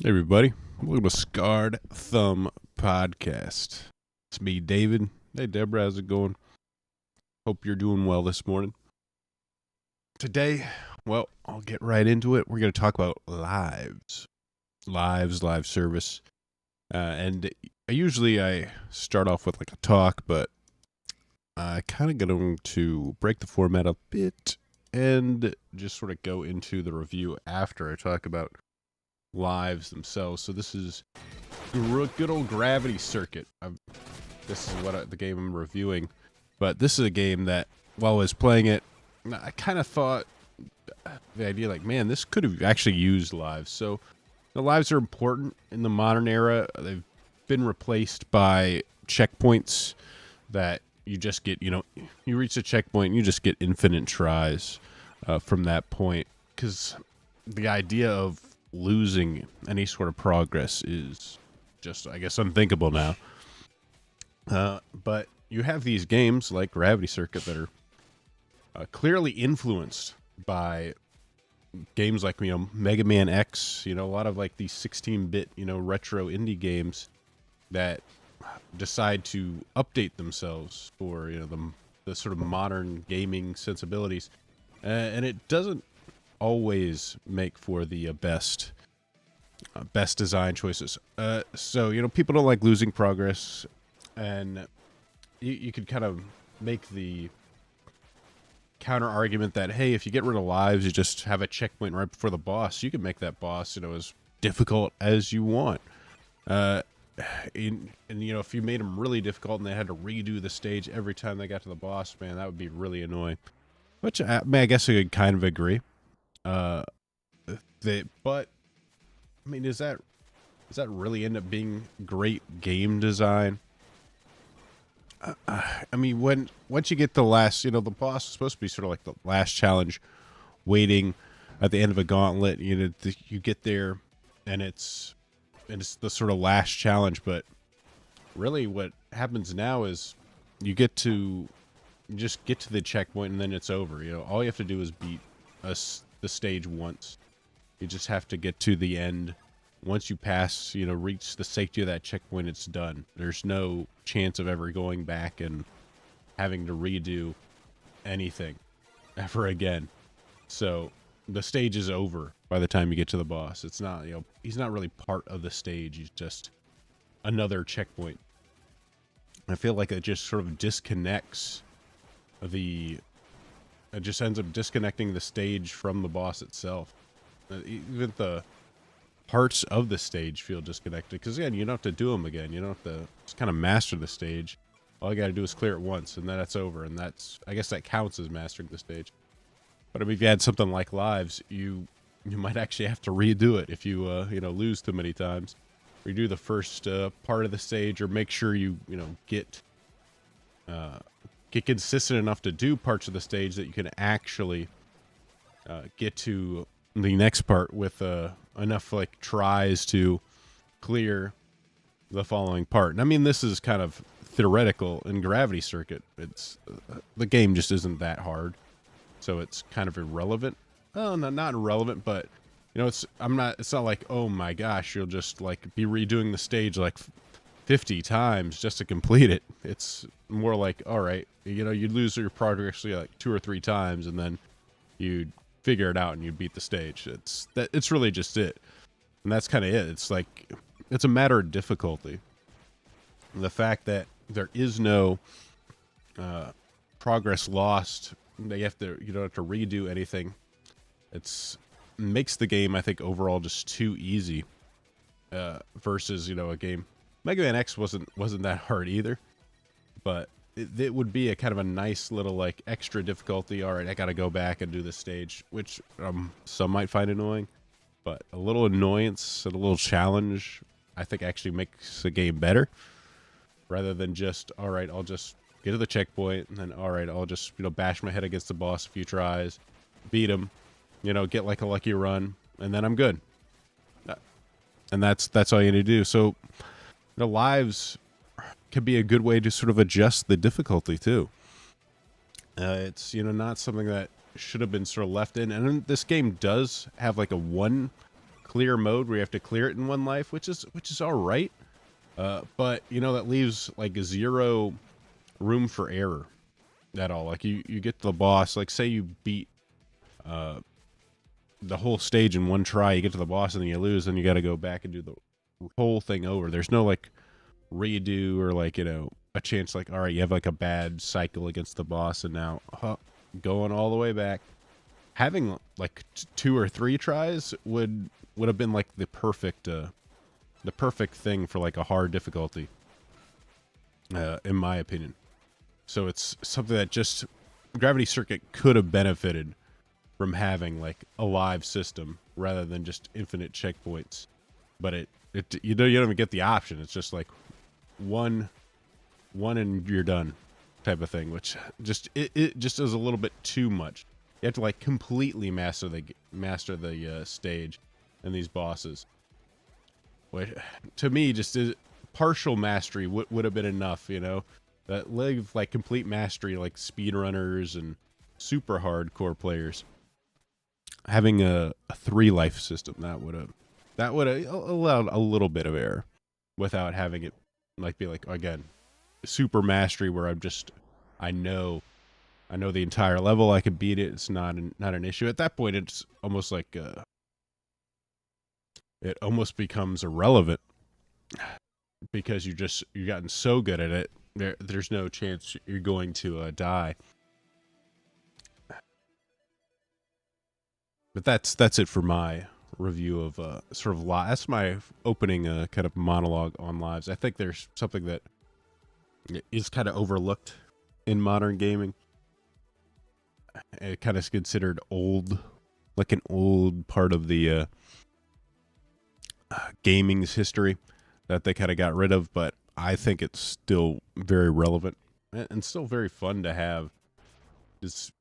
Hey everybody, welcome to Scarred Thumb Podcast. It's me, David. Hey Deborah, how's it going? Hope you're doing well this morning. Today, well, I'll get right into it. We're going to talk about live service. And I start off with like a talk, but I kind of going to break the format a bit and just sort of go into the review after I talk about lives themselves. So this is good old Gravity Circuit. This is the game I'm reviewing, but this is a game that while I was playing it, I kind of thought the idea like, man, this could have actually used lives. So the lives are important in the modern era. They've been replaced by checkpoints that you just get, you reach the checkpoint and you just get infinite tries from that point, because the idea of losing any sort of progress is just, I guess, unthinkable now. But you have these games like Gravity Circuit that are clearly influenced by games like, Mega Man X, a lot of like these 16-bit, retro indie games that decide to update themselves for, the sort of modern gaming sensibilities. And it doesn't always make for the best design choices. So people don't like losing progress, and you could kind of make the counter argument that, hey, if you get rid of lives, you just have a checkpoint right before the boss. You can make that boss, as difficult as you want. And if you made them really difficult and they had to redo the stage every time they got to the boss, man, that would be really annoying. Which I guess I could kind of agree. But I mean, does that really end up being great game design? I mean, once you get the last, the boss is supposed to be sort of like the last challenge, waiting at the end of a gauntlet. You get there, and it's the sort of last challenge. But really, what happens now is you just get to the checkpoint, and then it's over. All you have to do is beat the stage once. You just have to get to the end. Once you pass, reach the safety of that checkpoint, it's done. There's no chance of ever going back and having to redo anything ever again. So the stage is over by the time you get to the boss. It's not, he's not really part of the stage. He's just another checkpoint. I feel like it just sort of disconnects it just ends up disconnecting the stage from the boss itself. Even the parts of the stage feel disconnected, because again, you don't have to do them again. You don't have to just kind of master the stage. All you got to do is clear it once, and then that's over. And I guess that counts as mastering the stage. But I mean, if you had something like lives, you might actually have to redo it if you lose too many times. Redo the first part of the stage, or make sure you get consistent enough to do parts of the stage that you can actually get to the next part with enough like tries to clear the following part. And I mean, this is kind of theoretical. In Gravity Circuit, it's the game just isn't that hard, so it's kind of irrelevant. Oh, no, not irrelevant, but it's not like, oh my gosh, you'll just like be redoing the stage like 50 times just to complete it. It's more like, all right, you'd lose your progress like 2 or 3 times, and then you'd figure it out and you beat the stage. It's really just it. And that's kind of it. It's like, it's a matter of difficulty. The fact that there is no progress lost, you don't have to redo anything. Makes the game, I think, overall just too easy versus, a game. Mega Man X wasn't that hard either, but it would be a kind of a nice little like extra difficulty. All right, I got to go back and do this stage, which some might find annoying, but a little annoyance and a little challenge, I think, actually makes the game better, rather than just, all right, I'll just get to the checkpoint, and then, all right, I'll just bash my head against the boss a few tries, beat him, get like a lucky run, and then I'm good. And that's all you need to do. So the lives could be a good way to sort of adjust the difficulty too. It's not something that should have been sort of left in. And this game does have like a one clear mode where you have to clear it in one life, which is all right. But you know, that leaves like zero room for error at all. Like you get to the boss, like say you beat the whole stage in one try, you get to the boss and then you lose, and you got to go back and do the whole thing over. There's no like redo or like, you know, a chance like, all right, you have like a bad cycle against the boss and now going all the way back. Having like 2 or 3 tries would have been like the perfect thing for like a hard difficulty, in my opinion. So it's something that just Gravity Circuit could have benefited from having like a live system rather than just infinite checkpoints. But you don't even get the option. It's just like one and you're done type of thing, which just it just is a little bit too much. You have to like completely master the stage and these bosses. Which to me just is partial mastery would have been enough, you know. That live like complete mastery, like speedrunners and super hardcore players. Having a 3 life system that would have allowed a little bit of error without having it like be like, again, super mastery where I know the entire level, I could beat it. It's not an issue at that point. It's almost like it almost becomes irrelevant because you've gotten so good at it. There's no chance you're going to die. But that's it for my review of sort of that's my opening kind of monologue on lives. I think there's something that is kind of overlooked in modern gaming. It kind of is considered old, like an old part of the gaming's history that they kind of got rid of, but I think it's still very relevant and still very fun to have. It's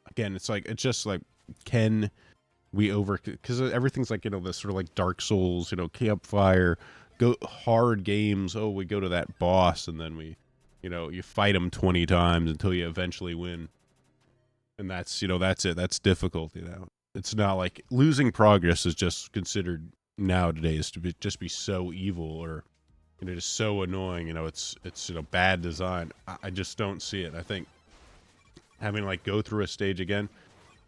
again, it's just like, can we because everything's like, you know, this sort of like Dark Souls, you know, campfire, go hard games. Oh, we go to that boss and then we, you know, you fight him 20 times until you eventually win. And that's, you know, that's it. That's difficult, you know. It's not like losing progress is just considered nowadays to be so evil or, you know, just so annoying. You know, it's you know, bad design. I just don't see it. I think having like go through a stage again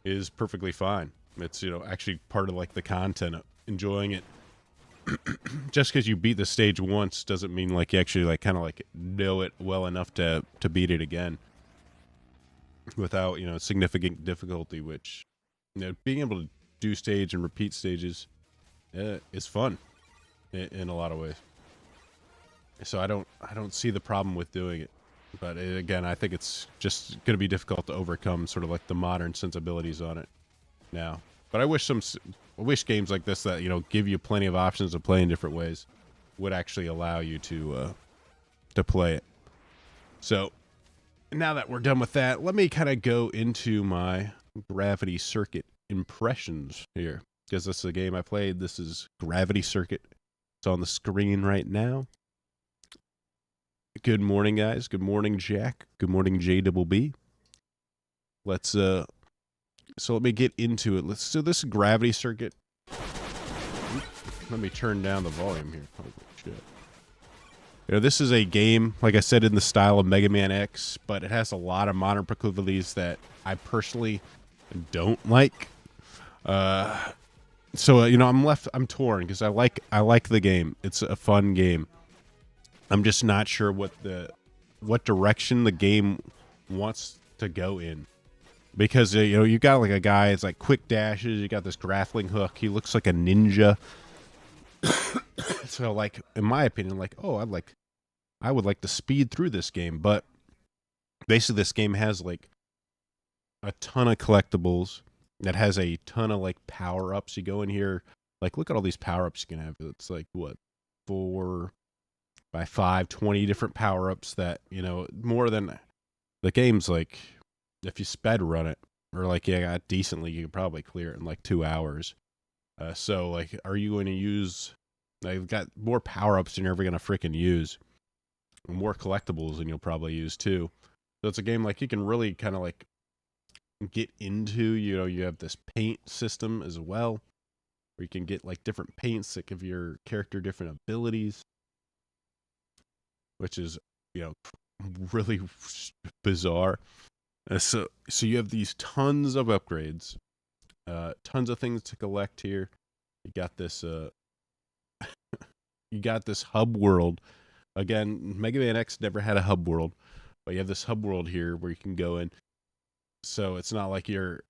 is perfectly fine. It's, you know, actually part of like the content, enjoying it. Just because you beat the stage once doesn't mean like you actually like kind of like know it well enough to beat it again without, you know, significant difficulty. Which, you know, being able to do stage and repeat stages is fun in a lot of ways. So I don't see the problem with doing it. But again, I think it's just going to be difficult to overcome sort of like the modern sensibilities on it now. But I wish games like this that, you know, give you plenty of options to play in different ways would actually allow you to play it. So now that we're done with that, let me kind of go into my Gravity Circuit impressions here, because this is a game I played. This is Gravity Circuit. It's on the screen right now. Good morning, guys. Good morning, Jack. Good morning, JBB. Let's so let me get into it. So this Gravity Circuit. Let me turn down the volume here. Holy shit. You know, this is a game, like I said, in the style of Mega Man X, but it has a lot of modern proclivities that I personally don't like. So you know, I'm torn because I like the game. It's a fun game. I'm just not sure what direction the game wants to go in, because you know, you got like a guy. It's like quick dashes. You got this grappling hook. He looks like a ninja. So, like, in my opinion, like, oh, I would like to speed through this game, but basically, this game has like a ton of collectibles. That has a ton of like power ups. You go in here, like, look at all these power ups you can have. It's like what, 4 by 5, 20 different power ups that, you know, more than the game's like, if you sped run it or like, yeah, got decently, you could probably clear it in like 2 hours. So like, are you going to use, they've got more power ups than you're ever going to freaking use, more collectibles than you'll probably use too. So it's a game like you can really kind of like get into, you know, you have this paint system as well. where you can get like different paints that give your character different abilities, which is, you know, really bizarre. So you have these tons of upgrades, tons of things to collect here. You got this you got this hub world. Again, Mega Man X never had a hub world, but you have this hub world here where you can go in. So it's not like you're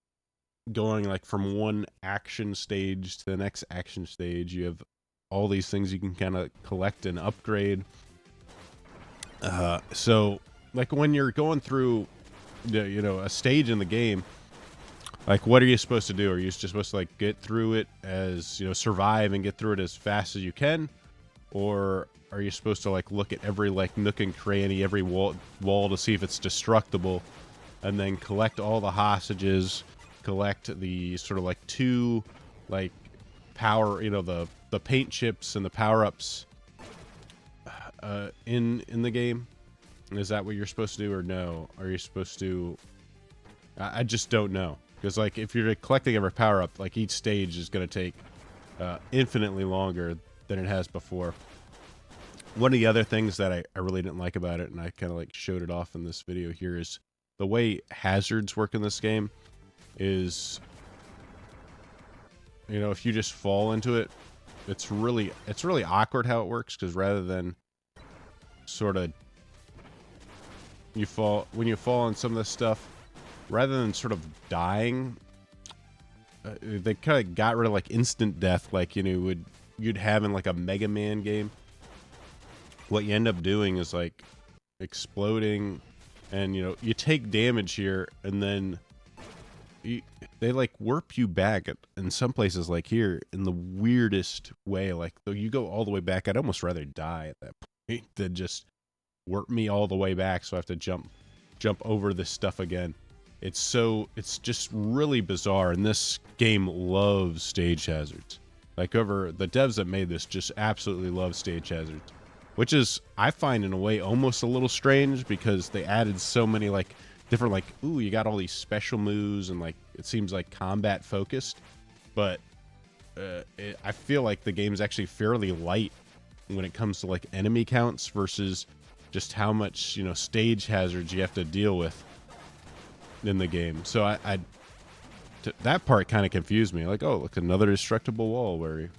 going like from one action stage to the next action stage. You have all these things you can kind of collect and upgrade. So like when you're going through a stage in the game, like what are you supposed to do? Are you just supposed to like get through it as, survive and get through it as fast as you can? Or are you supposed to like look at every like nook and cranny, every wall to see if it's destructible, and then collect all the hostages, collect the sort of like 2 like power, the paint chips and the power-ups in the game? Is that what you're supposed to do, or no? Are you supposed to... I just don't know. Because like if you're collecting every power-up, like each stage is going to take infinitely longer than it has before. One of the other things that I really didn't like about it, and I kind of like showed it off in this video here, is the way hazards work in this game is, if you just fall into it, it's really awkward how it works, because rather than sort of when you fall on some of this stuff, rather than sort of dying, they kind of got rid of like instant death, like you'd have in like a Mega Man game. What you end up doing is like exploding, and you take damage here, and then they like warp you back in some places, like here, in the weirdest way. Like though you go all the way back, I'd almost rather die at that point than just warp me all the way back, so I have to jump over this stuff again. It's just really bizarre, and this game loves stage hazards. Like the devs that made this just absolutely love stage hazards, which is, I find in a way almost a little strange, because they added so many like different, like, ooh, you got all these special moves, and like it seems like combat focused, but I feel like the game's actually fairly light when it comes to like enemy counts versus just how much stage hazards you have to deal with in the game. So that part kind of confused me. Like, oh, look, another destructible wall where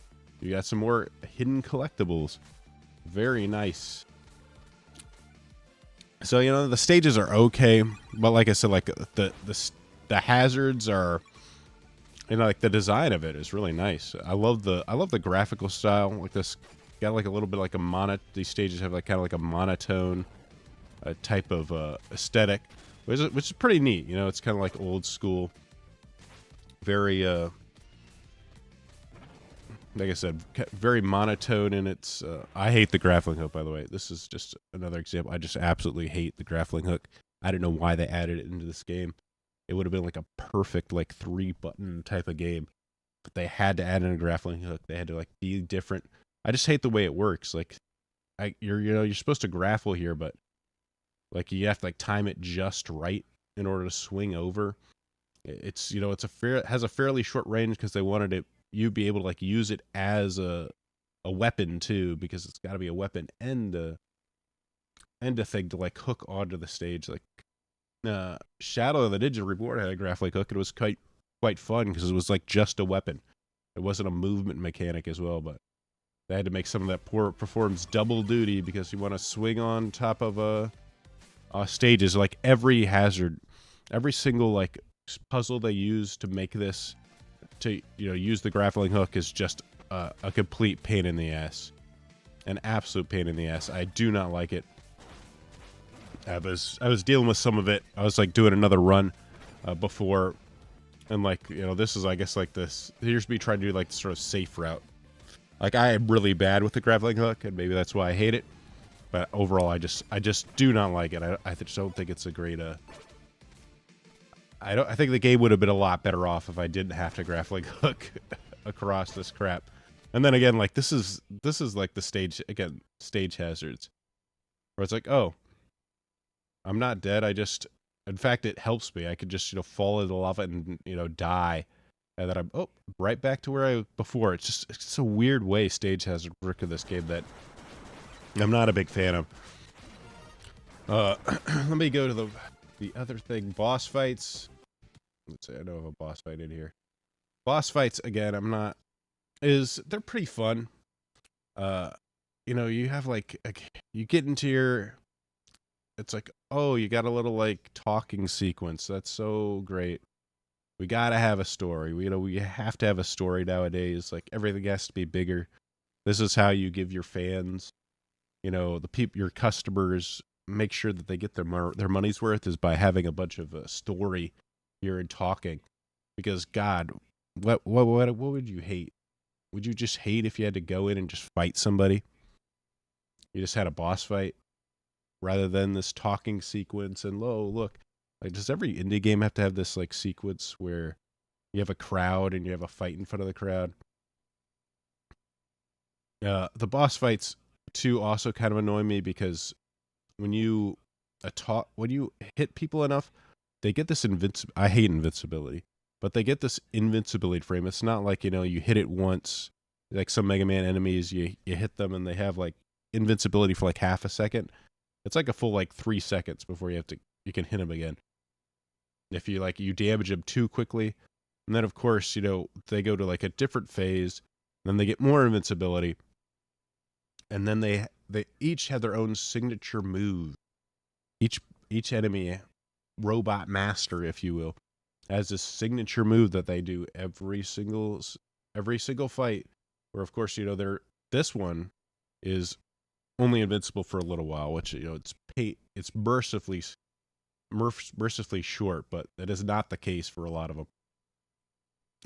you got some more hidden collectibles. Very nice. So the stages are okay, but like I said, like the hazards are, like the design of it is really nice. I love the graphical style. Like this got like a little bit like these stages have like kind of like a monotone type of aesthetic, which is pretty neat. It's kind of like old school, very like I said, very monotone in its... I hate the grappling hook, by the way. This is just another example. I just absolutely hate the grappling hook. I don't know why they added it into this game. It would have been like a perfect like 3-button type of game, but they had to add in a grappling hook. They had to like be different. I just hate the way it works. Like, you're supposed to grapple here, but like you have to like time it just right in order to swing over. It's it has a fairly short range, because they wanted you be able to like use it as a weapon too, because it's got to be a weapon and a thing to like hook onto the stage. Like Shadow of the Ninja Reborn had a grappling hook. It was quite fun, because it was like just a weapon. It wasn't a movement mechanic as well, but they had to make some of that performs double duty, because you want to swing on top of stages. Like every hazard, every single like puzzle they use to make this, to use the grappling hook, is just a complete pain in the ass. An absolute pain in the ass. I do not like it. I was dealing with some of it. I was like doing another run before, and like this is, I guess, like this. Here's me trying to do like the sort of safe route. Like I am really bad with the grappling hook, and maybe that's why I hate it. But overall, I just do not like it. I just don't think it's a great I think the game would have been a lot better off if I didn't have to grappling hook across this crap. And then again, like this is like the stage hazards, where it's like, oh, I'm not dead. In fact, it helps me. I could just fall into lava and die, and then I'm right back to where I was before. It's a weird way stage has work in this game that I'm not a big fan of. Let me go to the other thing. Boss fights. Let's see. I know I have a boss fight in here. Boss fights again. They're pretty fun. You have you get into your. It's like, oh, you got a little like talking sequence. That's so great. We gotta have a story. We have to have a story nowadays. Like everything has to be bigger. This is how you give your fans, your customers, make sure that they get their money's worth is by having a bunch of story here and talking. Because God, what would you hate? Would you just hate if you had to go in and just fight somebody? You just had a boss fight rather than this talking sequence. And look, like, does every indie game have to have this like sequence where you have a crowd and you have a fight in front of the crowd? The boss fights too also kind of annoy me because when you hit people enough, they get this I hate invincibility, but they get this invincibility frame. It's not like, you hit it once, like some Mega Man enemies, you hit them and they have like invincibility for like half a second. It's like a full like 3 seconds before you can hit them again. If you damage them too quickly, and then of course, they go to like a different phase, then they get more invincibility. And then they each have their own signature move. Each enemy, robot master, if you will, has this signature move that they do every single fight. Where of course, this one is only invincible for a little while, which it's mercifully short, but that is not the case for a lot of them.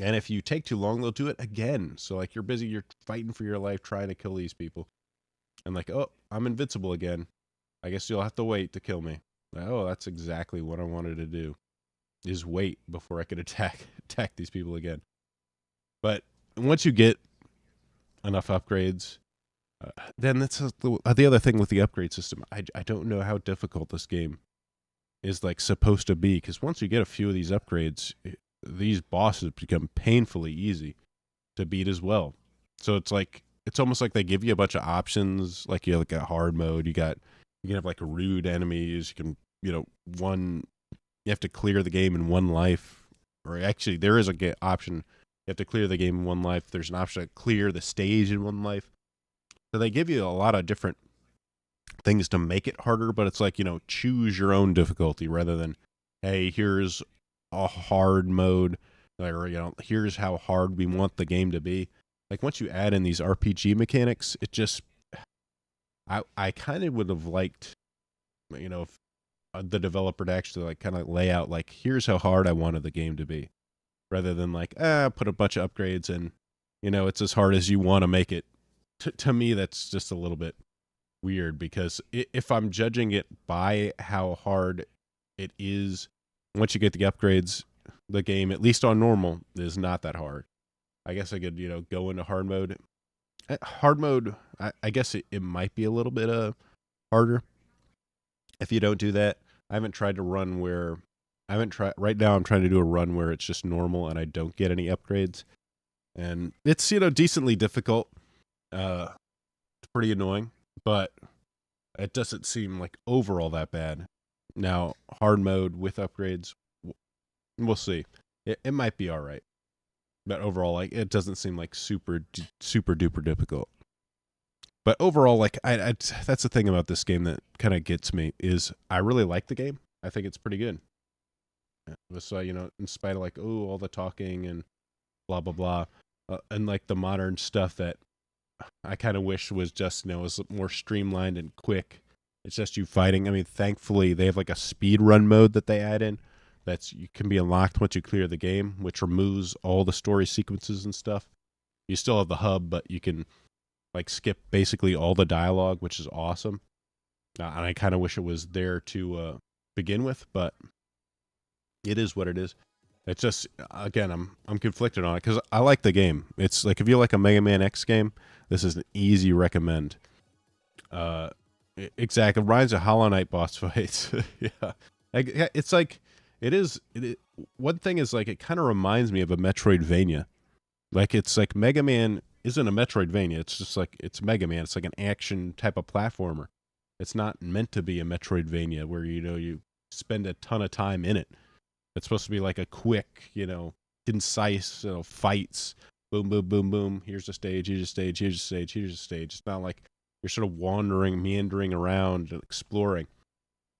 And if you take too long, they'll do it again. So like you're fighting for your life trying to kill these people. And like, oh, I'm invincible again. I guess you'll have to wait to kill me. Oh, that's exactly what I wanted to do. Is wait before I could attack these people again. But once you get enough upgrades, then that's the other thing with the upgrade system. I don't know how difficult this game is like supposed to be, because once you get a few of these upgrades, these bosses become painfully easy to beat as well. So it's almost like they give you a bunch of options. Like you have like a hard mode. You can have like rude enemies. You can, you have to clear the game in one life. Or actually, there is a option. You have to clear the game in one life. There's an option to clear the stage in one life. So they give you a lot of different things to make it harder, but it's like, choose your own difficulty rather than, hey, here's a hard mode, or, here's how hard we want the game to be. Like once you add in these RPG mechanics, it just, I kind of would have liked, if the developer to actually like kind of lay out like, here's how hard I wanted the game to be, rather than like, put a bunch of upgrades and, it's as hard as you want to make it. To me, that's just a little bit weird, because if I'm judging it by how hard it is, once you get the upgrades, the game, at least on normal, is not that hard. I guess I could, go into hard mode. Hard mode, I guess it might be a little bit harder if you don't do that. I haven't tried to run where, right now I'm trying to do a run where it's just normal and I don't get any upgrades. And it's, decently difficult. It's pretty annoying, but it doesn't seem like overall that bad. Now, hard mode with upgrades, we'll see. It might be all right, but overall, like, it doesn't seem like super duper difficult. But overall, like, I that's the thing about this game that kind of gets me, is I really like the game. I think it's pretty good. So, in spite of like, oh, all the talking and blah blah blah, and like the modern stuff that I kind of wish was just, was more streamlined and quick. It's just you fighting. I mean, thankfully, they have like a speed run mode that they add in. You can be unlocked once you clear the game, which removes all the story sequences and stuff. You still have the hub, but you can like skip basically all the dialogue, which is awesome. And I kind of wish it was there to begin with, but it is what it is. It's just, again, I'm conflicted on it because I like the game. It's like, if you like a Mega Man X game, this is an easy recommend. Exactly. Reminds of Hollow Knight boss fights. Yeah. It's like, It is. One thing is like it kind of reminds me of a Metroidvania. Like it's like Mega Man isn't a Metroidvania. It's just like it's Mega Man. It's like an action type of platformer. It's not meant to be a Metroidvania where you spend a ton of time in it. It's supposed to be like a quick, concise, fights. Boom, boom, boom, boom. Here's a stage. Here's a stage. Here's a stage. Here's a stage. It's not like you're sort of wandering, meandering around, and exploring.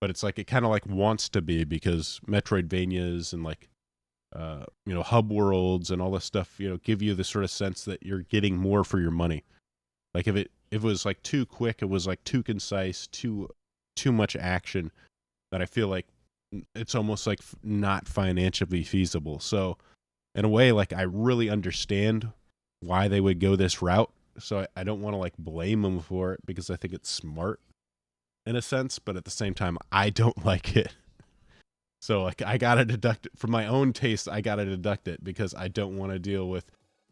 But it's like it kind of like wants to be because Metroidvanias and like hub worlds and all this stuff, give you the sort of sense that you're getting more for your money. Like if it was like too quick, it was like too concise, too much action, that I feel like it's almost like not financially feasible. So in a way, like I really understand why they would go this route. So I don't want to like blame them for it because I think it's smart in a sense, but at the same time, I don't like it. So like I gotta deduct it from my own taste. I gotta deduct it because I don't want to deal with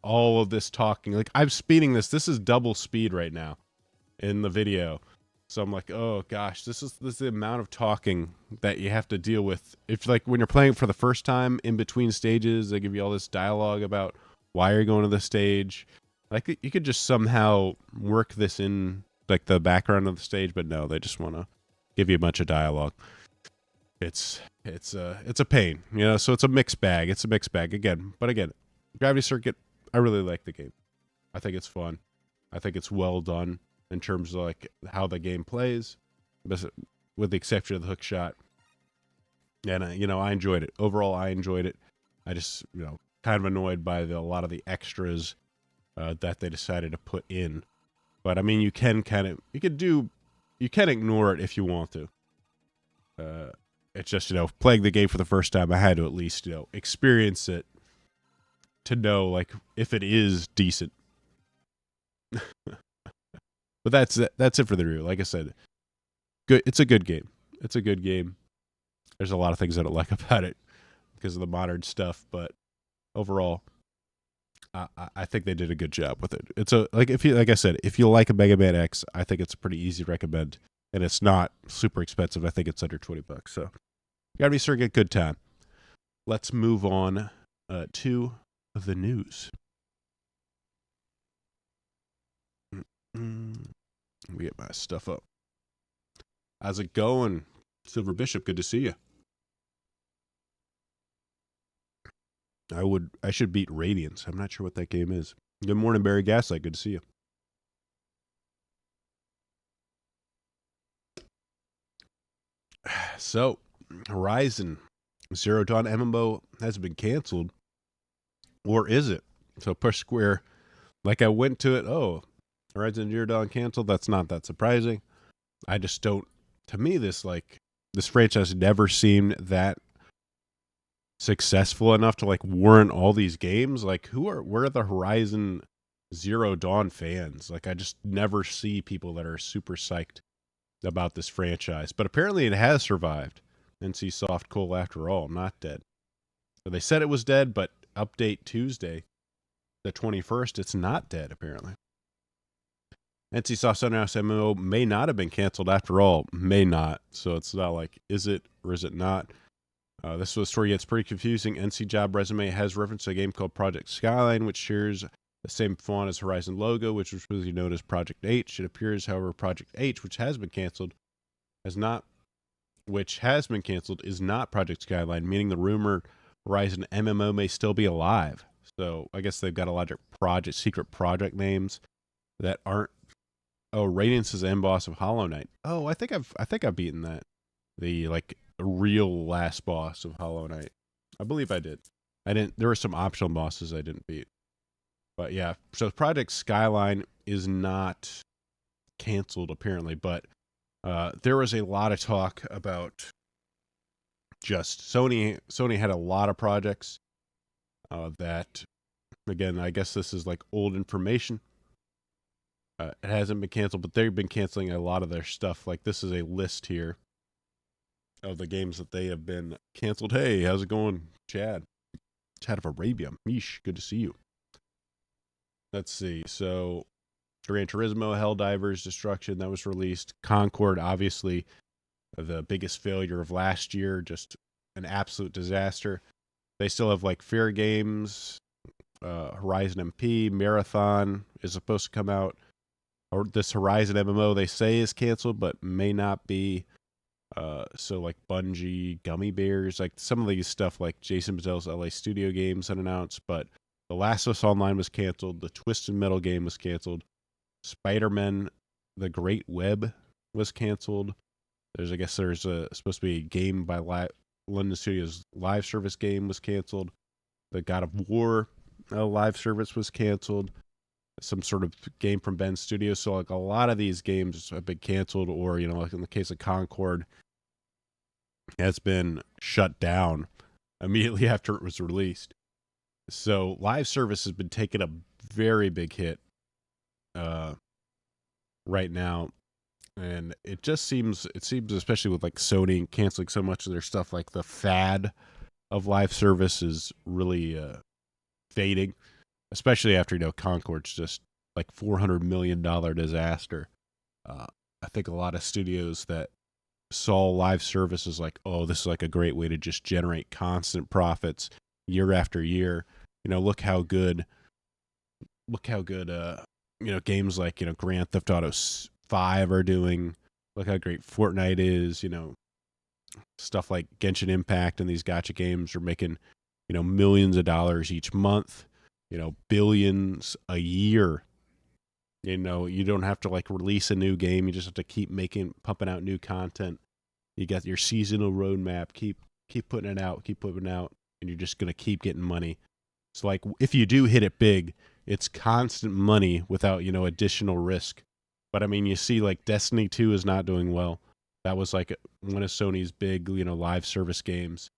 all of this talking. Like I'm speeding this. This is double speed right now in the video. So I'm like, oh gosh, this is the amount of talking that you have to deal with. If like when you're playing for the first time in between stages, they give you all this dialogue about why you're going to the stage. Like you could just somehow work this in like the background of the stage, but no, they just want to give you a bunch of dialogue. It's a pain, so it's a mixed bag. It's a mixed bag again. But again, Gravity Circuit, I really like the game. I think it's fun. I think it's well done in terms of like how the game plays, with the exception of the hook shot. And I enjoyed it. Overall, I enjoyed it. I just kind of annoyed by a lot of the extras that they decided to put in. But I mean, you can ignore it if you want to. It's just, playing the game for the first time, I had to at least, experience it to know, like, if it is decent. But that's it for the review. Like I said, good. It's a good game. It's a good game. There's a lot of things I don't like about it because of the modern stuff, but overall, I think they did a good job with it. It's like I said, if you like a Mega Man X, I think it's a pretty easy recommend, and it's not super expensive. I think it's under $20. So, Gravity Circuit, good time. Let's move on to the news. Let me get my stuff up. How's it going, Silver Bishop? Good to see you. I should beat Radiance. I'm not sure what that game is. Good morning, Barry Gaslight. Good to see you. So, Horizon Zero Dawn MMO has been canceled. Or is it? So Push Square, like I went to it, Horizon Zero Dawn canceled. That's not that surprising. I just don't, to me, this franchise never seemed that successful enough to like warrant all these games. Like where are the Horizon Zero Dawn fans? Like I just never see people that are super psyched about this franchise. But apparently it has survived. NC Soft Coal after all, not dead. So they said it was dead, but update Tuesday, the 21st, it's not dead apparently. NC Soft Sunhouse MMO may not have been canceled after all. May not. So it's not like, is it or is it not? This was a story gets pretty confusing. NC Job Resume has referenced a game called Project Skyline, which shares the same font as Horizon logo, which was really known as Project H. It appears, however, Project H, which has been canceled, is not Project Skyline, meaning the rumored Horizon MMO may still be alive. So I guess they've got a lot of secret project names that aren't. Oh, Radiance is the end boss of Hollow Knight. Oh, I think I've beaten that. The real last boss of Hollow Knight. I believe I did. I didn't. There were some optional bosses I didn't beat. But yeah, so Project Skyline is not canceled apparently, but there was a lot of talk about just Sony had a lot of projects that, again, I guess this is like old information. It hasn't been canceled, but they've been canceling a lot of their stuff. Like this is a list here of the games that they have been canceled. Hey, how's it going, Chad? Chad of Arabia. Mish, good to see you. Let's see. So, Gran Turismo, Helldivers, Destruction, that was released. Concord, obviously, the biggest failure of last year. Just an absolute disaster. They still have like Fair Games, Horizon MP, Marathon is supposed to come out. Or this Horizon MMO they say is canceled, but may not be. So like Bungie, Gummy Bears, like some of these stuff like Jason Bazel's LA Studio games unannounced, but The Last of Us Online was canceled. The Twisted Metal game was canceled. Spider-Man: The Great Web was canceled. I guess there's supposed to be a game by London Studios live service game was canceled. The God of War live service was canceled. Some sort of game from Ben Studios. So like a lot of these games have been canceled, or like in the case of Concord, has been shut down immediately after it was released. So live service has been taking a very big hit right now. And it seems especially with like Sony canceling so much of their stuff, like the fad of live service is really fading, especially after Concord's just like $400 million disaster. I think a lot of studios that saw live service as like, oh, this is like a great way to just generate constant profits year after year. Look how good games like Grand Theft Auto 5 are doing. Look how great Fortnite is. Stuff like Genshin Impact and these gacha games are making millions of dollars each month, billions a year. You don't have to like release a new game, you just have to keep pumping out new content. You got your seasonal roadmap, keep putting it out, and you're just going to keep getting money. So like if you do hit it big, it's constant money without additional risk. But I mean, you see like Destiny 2 is not doing well. That was like one of Sony's big live service games.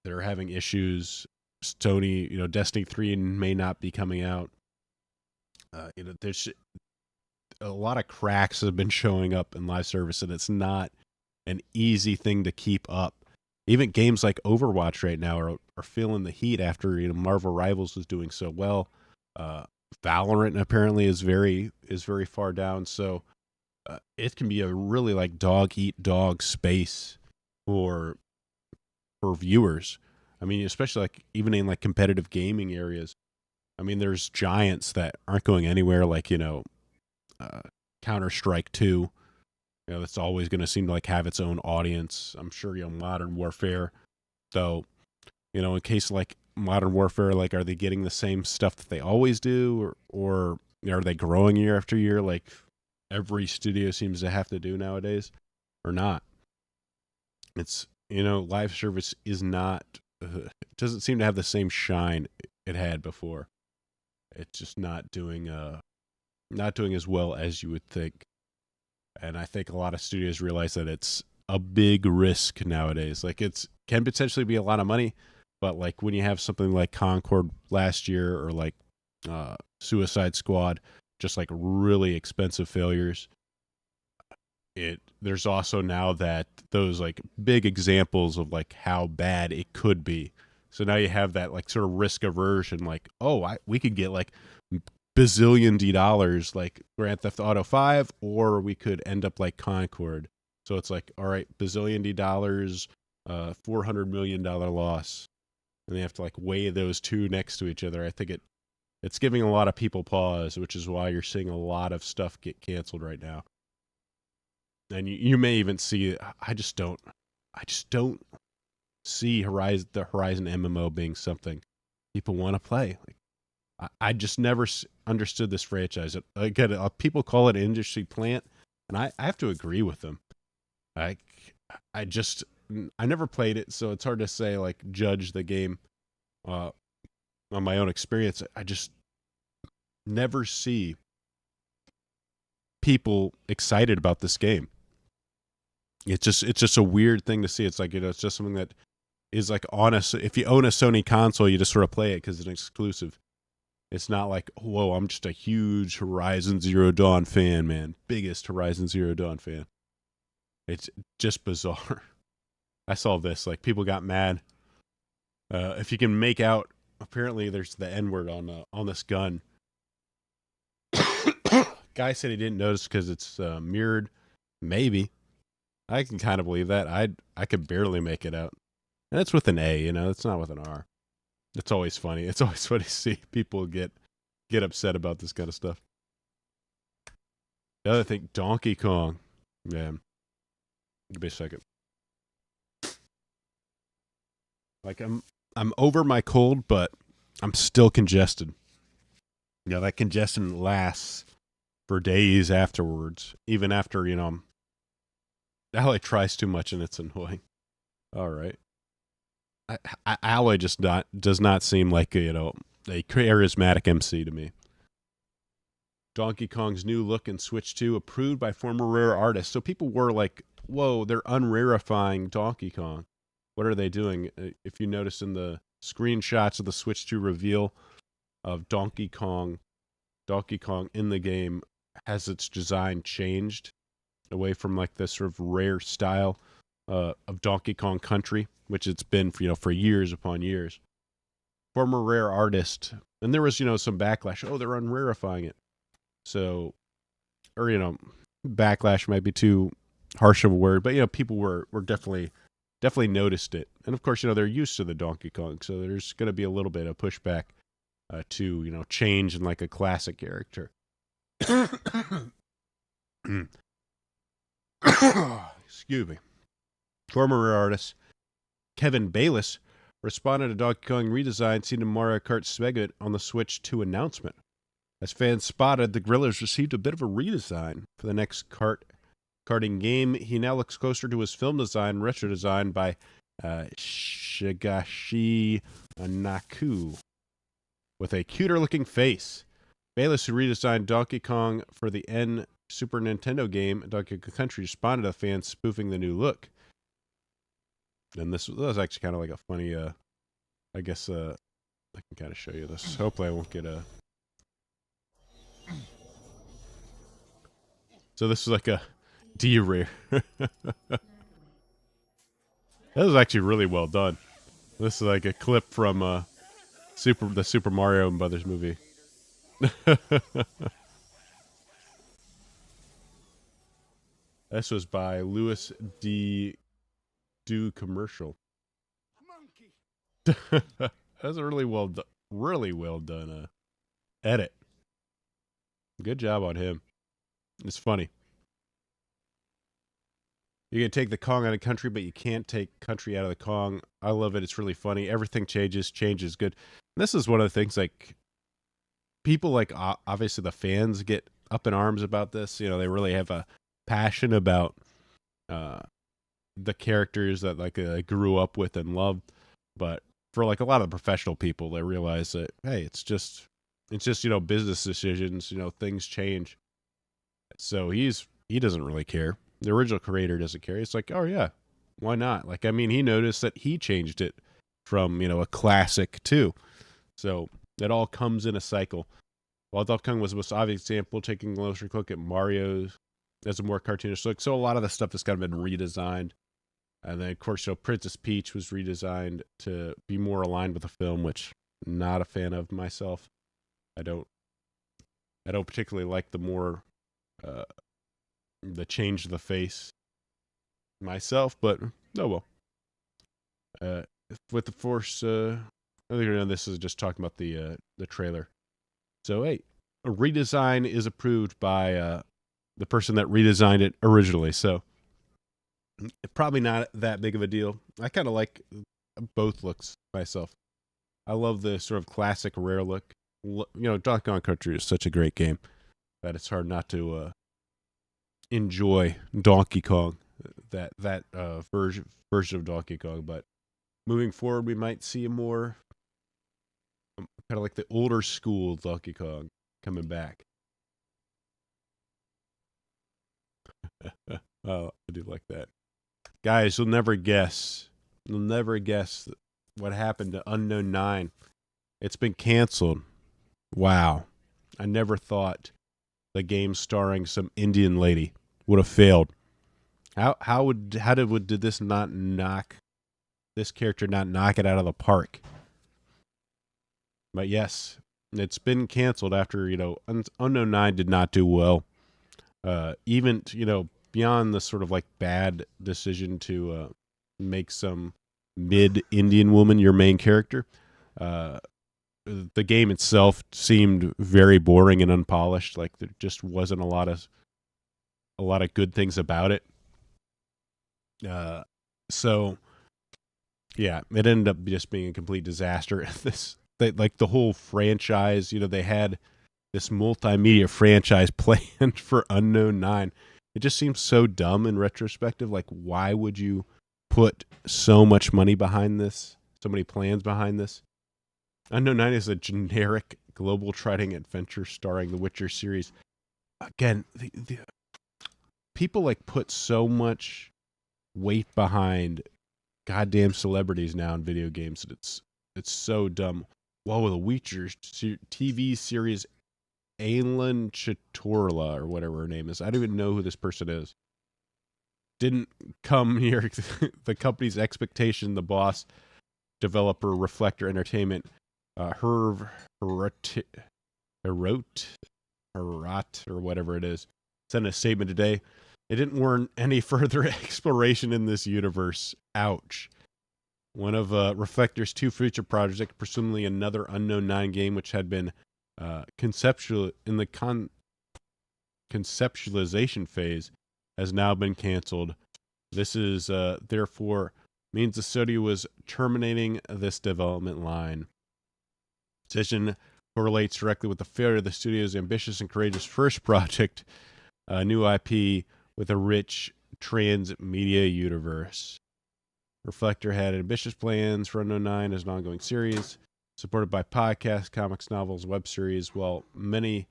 They're having issues. Sony, Destiny 3 may not be coming out. There's a lot of cracks have been showing up in live service, and it's not an easy thing to keep up. Even games like Overwatch right now are feeling the heat after Marvel Rivals was doing so well. Valorant apparently is very far down, so it can be a really like dog eat dog space for viewers. I mean, especially like even in like competitive gaming areas. I mean, there's giants that aren't going anywhere, like Counter-Strike 2. That's always going to seem to like have its own audience. I'm sure Modern Warfare, though. In case like Modern Warfare, like are they getting the same stuff that they always do, or are they growing year after year, like every studio seems to have to do nowadays, or not? It's live service is not. It doesn't seem to have the same shine it had before. It's just not doing as well as you would think. And I think a lot of studios realize that it's a big risk nowadays. Like it can potentially be a lot of money, but like when you have something like Concord last year, or like Suicide Squad, just like really expensive failures. There's also now that those like big examples of like how bad it could be. So now you have that like sort of risk aversion, like, we could get like bazillion dollars like Grand Theft Auto 5, or we could end up like Concord. So it's like, all right, bazillion dollars, $400 million loss. And they have to like weigh those two next to each other. I think it's giving a lot of people pause, which is why you're seeing a lot of stuff get canceled right now. And you may even see, I just don't see the Horizon MMO being something people want to play. Like, I just never understood this franchise. Again, people call it an industry plant, and I have to agree with them. I never played it, so it's hard to say, like, judge the game on my own experience. I just never see people excited about this game. It's just a weird thing to see. It's like, it's just something that is like if you own a Sony console, you just sort of play it because it's an exclusive. It's not like, whoa, I'm just a huge Horizon Zero Dawn fan, man. Biggest Horizon Zero Dawn fan. It's just bizarre. I saw this, like, people got mad. If you can make out, apparently there's the N-word on this gun. Guy said he didn't notice because it's mirrored. Maybe. I can kind of believe that. I could barely make it out. And it's with an A, you know, it's not with an R. It's always funny. It's always funny to see people get upset about this kind of stuff. The other thing, Donkey Kong. Man. Give me a second. Like I'm over my cold, but I'm still congested. Yeah, that congestion lasts for days afterwards, even after, you know, Alloy tries too much and it's annoying. All right. Alloy just does not seem like a, you know, a charismatic MC to me. Donkey Kong's new look in Switch 2 approved by former Rare artists. So people were like, whoa, they're unrarifying Donkey Kong. What are they doing? If you notice in the screenshots of the Switch 2 reveal of Donkey Kong in the game has its design changed away from like this sort of rare style of Donkey Kong Country, which it's been for, you know, for years upon years. Former Rare artist, and there was, you know, some backlash. Oh, they're unrarifying it. So, or, you know, backlash might be too harsh of a word, but, you know, people were definitely noticed it. And of course, you know, they're used to the Donkey Kong, so there's going to be a little bit of pushback to, you know, change in like a classic character. Excuse me. Former artist Kevin Bayless responded to Donkey Kong redesign seen in Mario Kart segment on the Switch 2 announcement. As fans spotted, the Gorillas received a bit of a redesign for the next karting game. He now looks closer to his film design, retro design by Shigashi Naku, with a cuter-looking face. Bayless, who redesigned Donkey Kong for the Super Nintendo game Donkey Kong Country, responded to fans spoofing the new look. And this was actually kind of like a funny, I guess, I can kind of show you this. Hopefully I won't get a... So this is like a D-rare. That was actually really well done. This is like a clip from the Super Mario Brothers movie. This was by Louis D. Do commercial. That's a really well done edit. Good job on him. It's funny. You can take the Kong out of country, but you can't take country out of the Kong. I love it. It's really funny. Everything changes. Change is good. And this is one of the things, like, people, like, obviously the fans get up in arms about this. You know, they really have a passion about the characters that, like, I grew up with and loved. But for, like, a lot of the professional people, they realize that, hey, it's just, you know, business decisions. You know, things change. So he doesn't really care. The original creator doesn't care. It's like, oh yeah, why not? Like, I mean, he noticed that he changed it from, you know, a classic too. So it all comes in a cycle. While Donkey Kong was the most obvious example, taking a closer look at Mario as a more cartoonish look. So a lot of the stuff has kind of been redesigned. And then, of course, you know, Princess Peach was redesigned to be more aligned with the film, which I'm not a fan of myself. I don't particularly like the more the change of the face myself, but oh well. With the Force, I think, you know, this is just talking about the trailer. So hey, a redesign is approved by the person that redesigned it originally. So probably not that big of a deal. I kind of like both looks myself. I love the sort of classic rare look. You know, Donkey Kong Country is such a great game that it's hard not to enjoy Donkey Kong, that version of Donkey Kong. But moving forward, we might see a more kind of like the older school Donkey Kong coming back. Oh, I do like that. Guys, you'll never guess. You'll never guess what happened to Unknown 9. It's been canceled. Wow. I never thought the game starring some Indian lady would have failed. Did this character not knock it out of the park? But yes, it's been canceled after, you know, Unknown 9 did not do well. Even, you know, beyond the sort of like bad decision to make some mid-Indian woman, your main character. The game itself seemed very boring and unpolished. Like there just wasn't a lot of good things about it. So yeah, it ended up just being a complete disaster. Like the whole franchise, they had this multimedia franchise planned for Unknown 9. It just seems so dumb in retrospective. Like, why would you put so much money behind this, so many plans behind this? Unknown 9 is a generic global trotting adventure starring the Witcher series. Again, the people like put so much weight behind goddamn celebrities now in video games that it's so dumb. Whoa, the Witcher TV series, Aylin Chitorla, or whatever her name is. I don't even know who this person is. Didn't come near the company's expectation. The boss developer, Reflector Entertainment, Herv Herot, or whatever it is, sent a statement today. It didn't warrant any further exploration in this universe. Ouch. One of Reflector's 2 future projects, presumably another Unknown 9 game, which had been conceptualization phase, has now been canceled. This is therefore means the studio was terminating this development line. Decision correlates directly with the failure of the studio's ambitious and courageous first project, a new IP with a rich transmedia universe. Reflector had ambitious plans for Unknown 9 as an ongoing series, supported by podcasts, comics, novels, web series. While many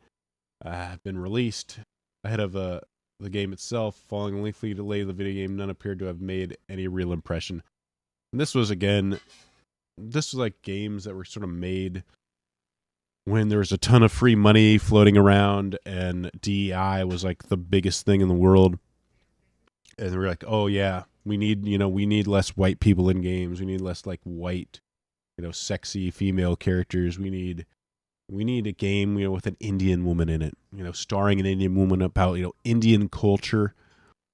have been released ahead of the game itself, following a lengthy delay of the video game, none appeared to have made any real impression. And this was like games that were sort of made when there was a ton of free money floating around and DEI was like the biggest thing in the world. And they were like, oh yeah, we need less white people in games. We need less like white, sexy female characters. We need a game, with an Indian woman in it, starring an Indian woman about, Indian culture,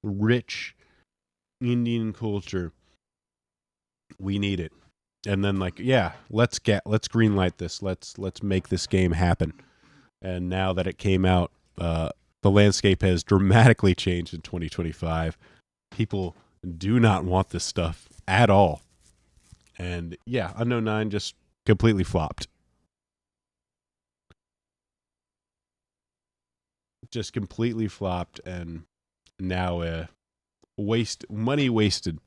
rich Indian culture. We need it. And then like, yeah, let's greenlight this. Let's make this game happen. And now that it came out, the landscape has dramatically changed in 2025. People do not want this stuff at all. And yeah, Unknown 9 just completely flopped. Just completely flopped, and now money wasted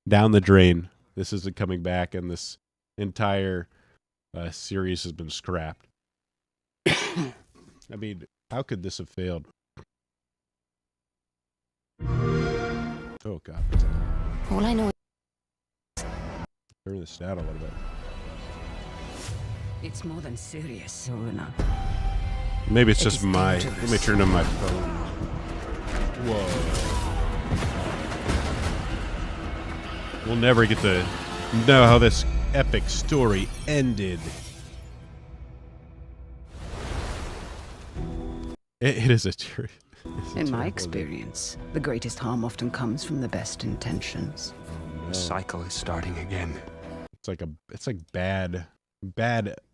down the drain. This isn't coming back, and this entire series has been scrapped. I mean, how could this have failed? Oh God! All I know is turn this down a little bit. it's more than serious, Soruna. Maybe it's just let me turn on my phone. Whoa. We'll never get to know how this epic story ended. It is a truth. In my experience, the greatest harm often comes from the best intentions. The cycle is starting again. It's like bad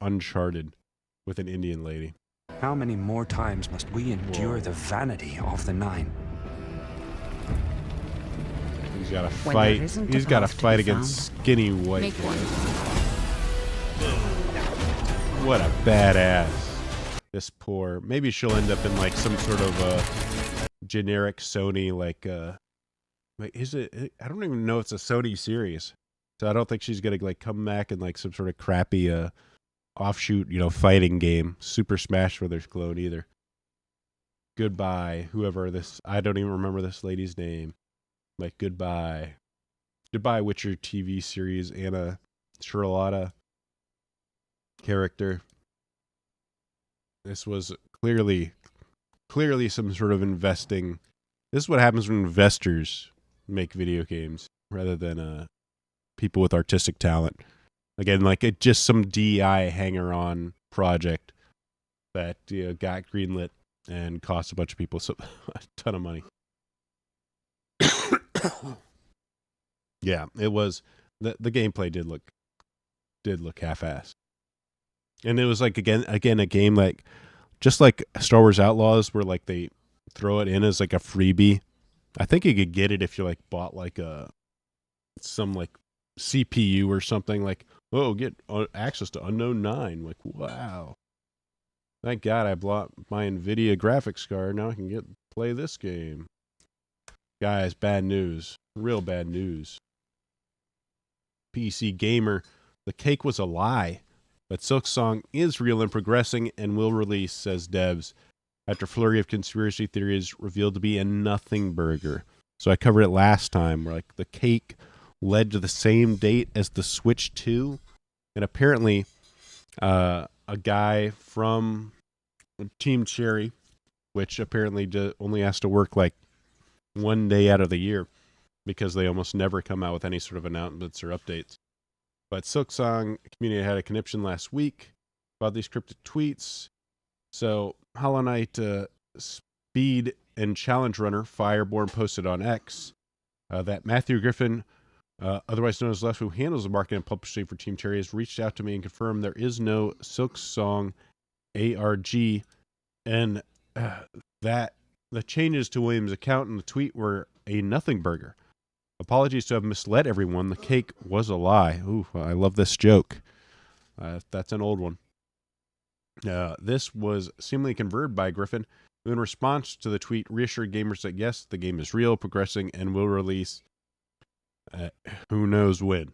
Uncharted with an Indian lady. How many more times must we endure the vanity of the 9? He's got to fight. He's got to fight against skinny white. Make one. What a badass. This poor. Maybe she'll end up in like some sort of generic Sony is it? I don't even know it's a Sony series. So I don't think she's gonna like come back in like some sort of crappy offshoot, fighting game. Super Smash Brothers clone either. Goodbye, whoever this. I don't even remember this lady's name. Like goodbye, Witcher TV series. Anna Charlotta character. This was clearly some sort of investing. This is what happens when investors make video games rather than people with artistic talent. Again, like just some DEI hanger-on project that got greenlit and cost a bunch of people a ton of money. Yeah, it was the gameplay did look half-assed. And it was like again a game like just like Star Wars Outlaws, where like they throw it in as like a freebie. I think you could get it if you like bought like some like CPU or something. Like, oh, get access to Unknown 9. Like, wow, thank God I bought my NVIDIA graphics card. Now I can play this game. Guys, bad news, real bad news. PC Gamer, the cake was a lie. But Silksong is real and progressing and will release, says devs, after a flurry of conspiracy theories revealed to be a nothing burger. So I covered it last time, where like the cake led to the same date as the Switch 2. And apparently a guy from Team Cherry, which apparently only has to work like one day out of the year because they almost never come out with any sort of announcements or updates. But Silksong community had a conniption last week about these cryptic tweets. So Hollow Knight Speed and Challenge Runner Fireborn posted on X that Matthew Griffin, otherwise known as Les, who handles the marketing and publishing for Team Cherry, has reached out to me and confirmed there is no Silksong ARG, and that the changes to Williams' account and the tweet were a nothing burger. Apologies to have misled everyone. The cake was a lie. Ooh, I love this joke. That's an old one. This was seemingly converted by Griffin, who in response to the tweet reassured gamers that yes, the game is real, progressing, and will release who knows when.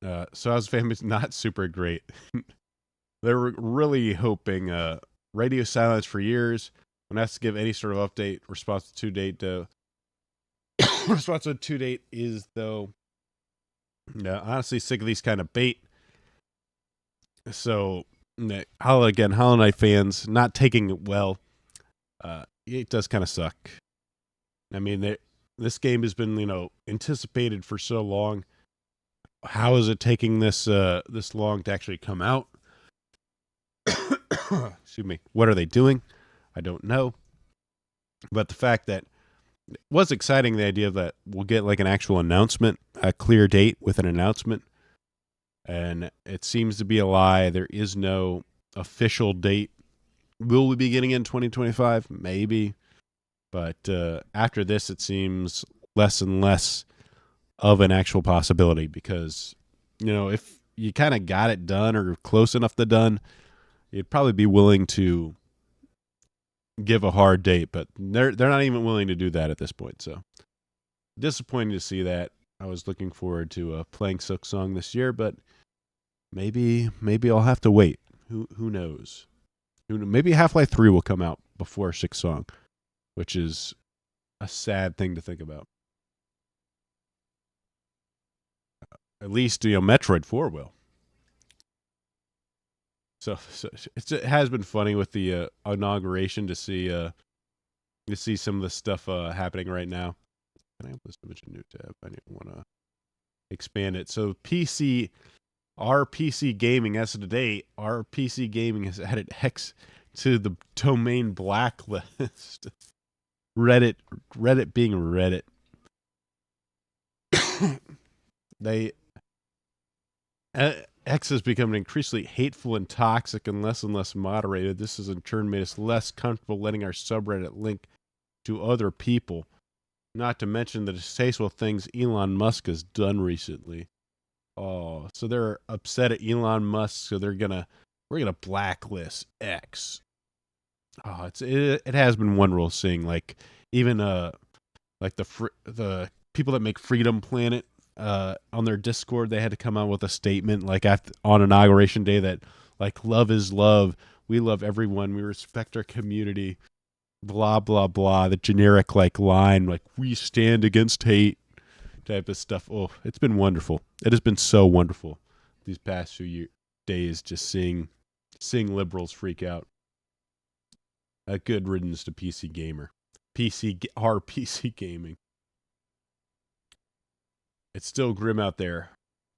So how's family's not super great. They were really hoping radio silence for years. When asked to give any sort of update, response to date is, though, honestly sick of these kind of bait. So, Hollow Knight fans not taking it well. It does kind of suck. I mean, this game has been, anticipated for so long. How is it taking this long to actually come out? Excuse me. What are they doing? I don't know. But the fact that it was exciting, the idea that we'll get like an actual announcement, a clear date with an announcement. And it seems to be a lie. There is no official date. Will we be getting in 2025? Maybe. But after this, it seems less and less of an actual possibility because, if you kind of got it done or close enough to done, you'd probably be willing to give a hard date, but they're not even willing to do that at this point. So disappointing to see that. I was looking forward to playing Silksong this year, but maybe I'll have to wait. Who knows? Maybe Half-Life 3 will come out before Silksong, which is a sad thing to think about. At least Metroid 4 will. So it has been funny with the inauguration to see some of the stuff happening right now. Can I open this image in a new tab? I want to expand it. So our PC gaming, as of today, our PC gaming has added X to the domain blacklist. Reddit being Reddit. X has become increasingly hateful and toxic and less moderated. This has in turn made us less comfortable letting our subreddit link to other people. Not to mention the distasteful things Elon Musk has done recently. Oh, so they're upset at Elon Musk, so we're gonna blacklist X. Oh, it has been wonderful seeing like even like the people that make Freedom Planet on their Discord, they had to come out with a statement like on Inauguration Day that like love is love, we love everyone, we respect our community, blah blah blah. The generic like line like we stand against hate type of stuff. Oh, it's been wonderful. It has been so wonderful these past few days, just seeing liberals freak out. A good riddance to PC gamer, our PC gaming. It's still grim out there,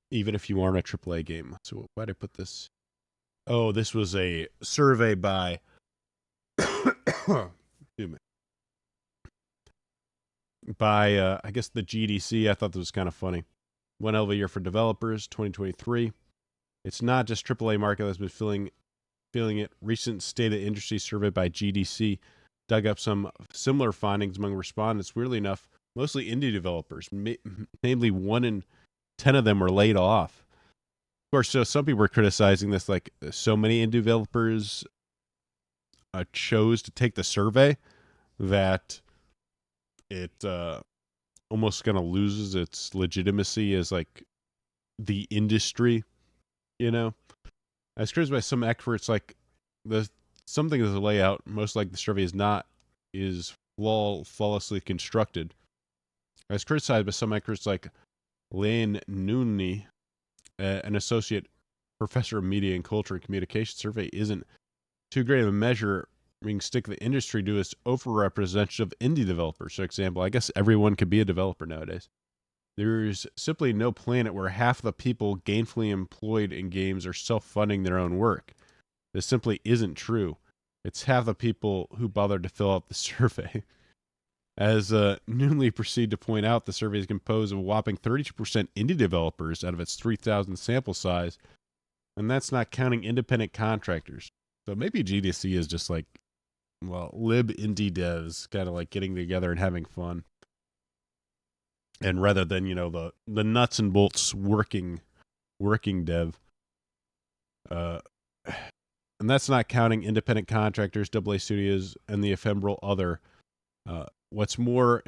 even if you aren't a AAA game. So why did I put this? Oh, this was a survey by I guess the GDC. I thought this was kind of funny. One hell of a year for developers, 2023. It's not just AAA market that's been feeling it. Recent state of industry survey by GDC dug up some similar findings among respondents. Weirdly enough, mostly indie developers, namely 1 in 10 of them were laid off. Of course, so some people were criticizing this, like so many indie developers chose to take the survey that it almost kind of loses its legitimacy as like the industry, you know. I was criticized by some experts, like something of the layout, most like the survey is flawlessly constructed. I was criticized by some experts like Lane Nooney, an associate professor of media and culture and communication. Survey isn't too great of a measure. We can stick the industry to its overrepresentation of indie developers. For example, I guess everyone could be a developer nowadays. There's simply no planet where half the people gainfully employed in games are self-funding their own work. This simply isn't true. It's half the people who bothered to fill out the survey. As Noonley proceeded to point out, the survey is composed of a whopping 32% indie developers out of its 3,000 sample size, and that's not counting independent contractors. So maybe GDC is just like, well, lib indie devs kind of like getting together and having fun. And rather than, you know, the nuts and bolts working dev. And that's not counting independent contractors, AA studios, and the ephemeral other. What's more,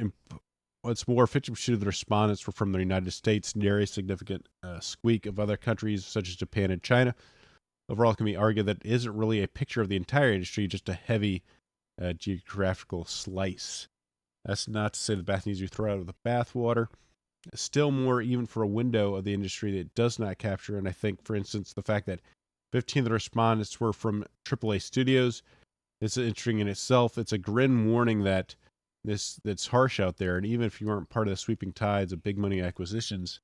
50% of the respondents were from the United States, near a significant squeak of other countries such as Japan and China. Overall, it can be argued that it isn't really a picture of the entire industry, just a heavy geographical slice. That's not to say the bath needs to be thrown out of the bathwater. Still more, even for a window of the industry that it does not capture. And I think, for instance, the fact that 15 of the respondents were from AAA studios, it's interesting in itself. It's a grim warning that that's harsh out there. And even if you aren't part of the sweeping tides of big money acquisitions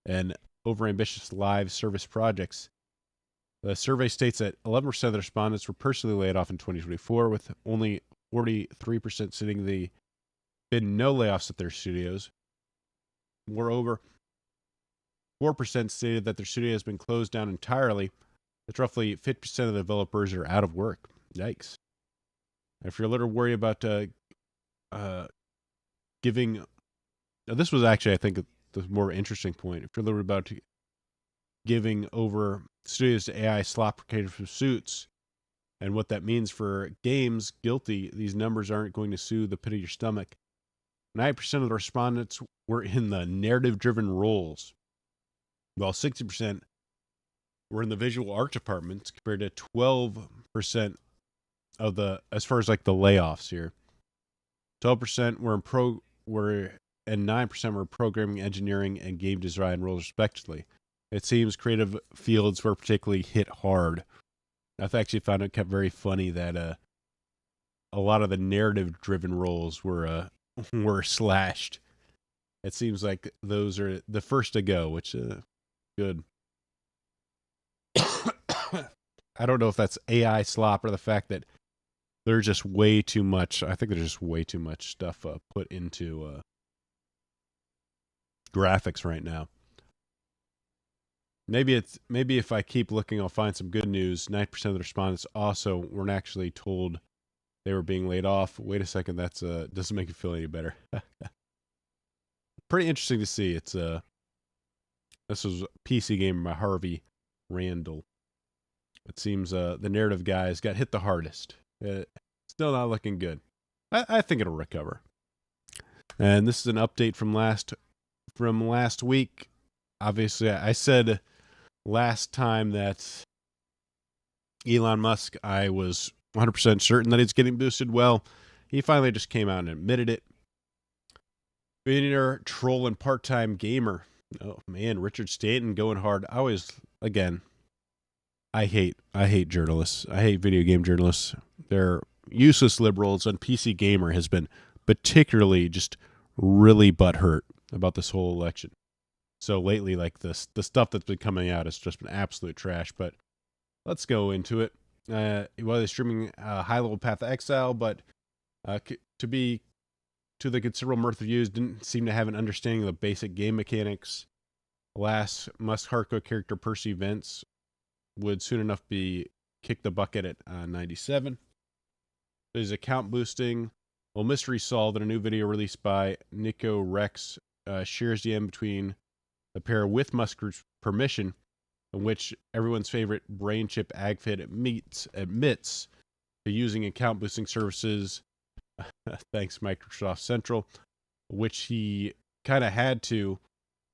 and overambitious live service projects, the survey states that 11% of the respondents were personally laid off in 2024, with only 43% citing the been no layoffs at their studios. Moreover, 4% stated that their studio has been closed down entirely. That's roughly 50% of the developers are out of work. Yikes. If you're a little worried about giving... Now this was actually, I think, the more interesting point. If you're a little worried about giving over studios to AI slop creative pursuits and what that means for games, guilty, these numbers aren't going to soothe the pit of your stomach. 9% of the respondents were in the narrative-driven roles, while 60% were in the visual art departments, compared to 12% of the, as far as like the layoffs here. 12% and 9% were programming, engineering, and game design roles, respectively. It seems creative fields were particularly hit hard. I've actually found it kept very funny that a lot of the narrative-driven roles were slashed. It seems like those are the first to go, which good. I don't know if that's AI slop or the fact that there's just way too much. I think there's just way too much stuff put into graphics right now. Maybe if I keep looking, I'll find some good news. 9% of the respondents also weren't actually told they were being laid off. Wait a second, that's doesn't make it feel any better. Pretty interesting to see. It's this was PC Gamer by Harvey Randall. It seems the narrative guys got hit the hardest. Still not looking good. I think it'll recover. And this is an update from last week. Obviously, I said last time that Elon Musk, I was 100% certain that it's getting boosted. Well, he finally just came out and admitted it. Billionaire, troll, and part-time gamer. Oh man, Richard Stanton going hard. I hate journalists. I hate video game journalists. They're useless liberals, and PC Gamer has been particularly just really butthurt about this whole election. So lately, like the stuff that's been coming out has just been absolute trash. But let's go into it. Well, they're streaming high-level Path of Exile, but to the considerable mirth of views, didn't seem to have an understanding of the basic game mechanics. Alas, Musk hardcore character Percy Vance would soon enough be kicked the bucket at 97. His account boosting. Well, mystery solved in a new video released by Nico Rex shares the end between the pair with Musk's permission, in which everyone's favorite brain chip AgFit admits to using account boosting services, thanks Microsoft Central, which he kind of had to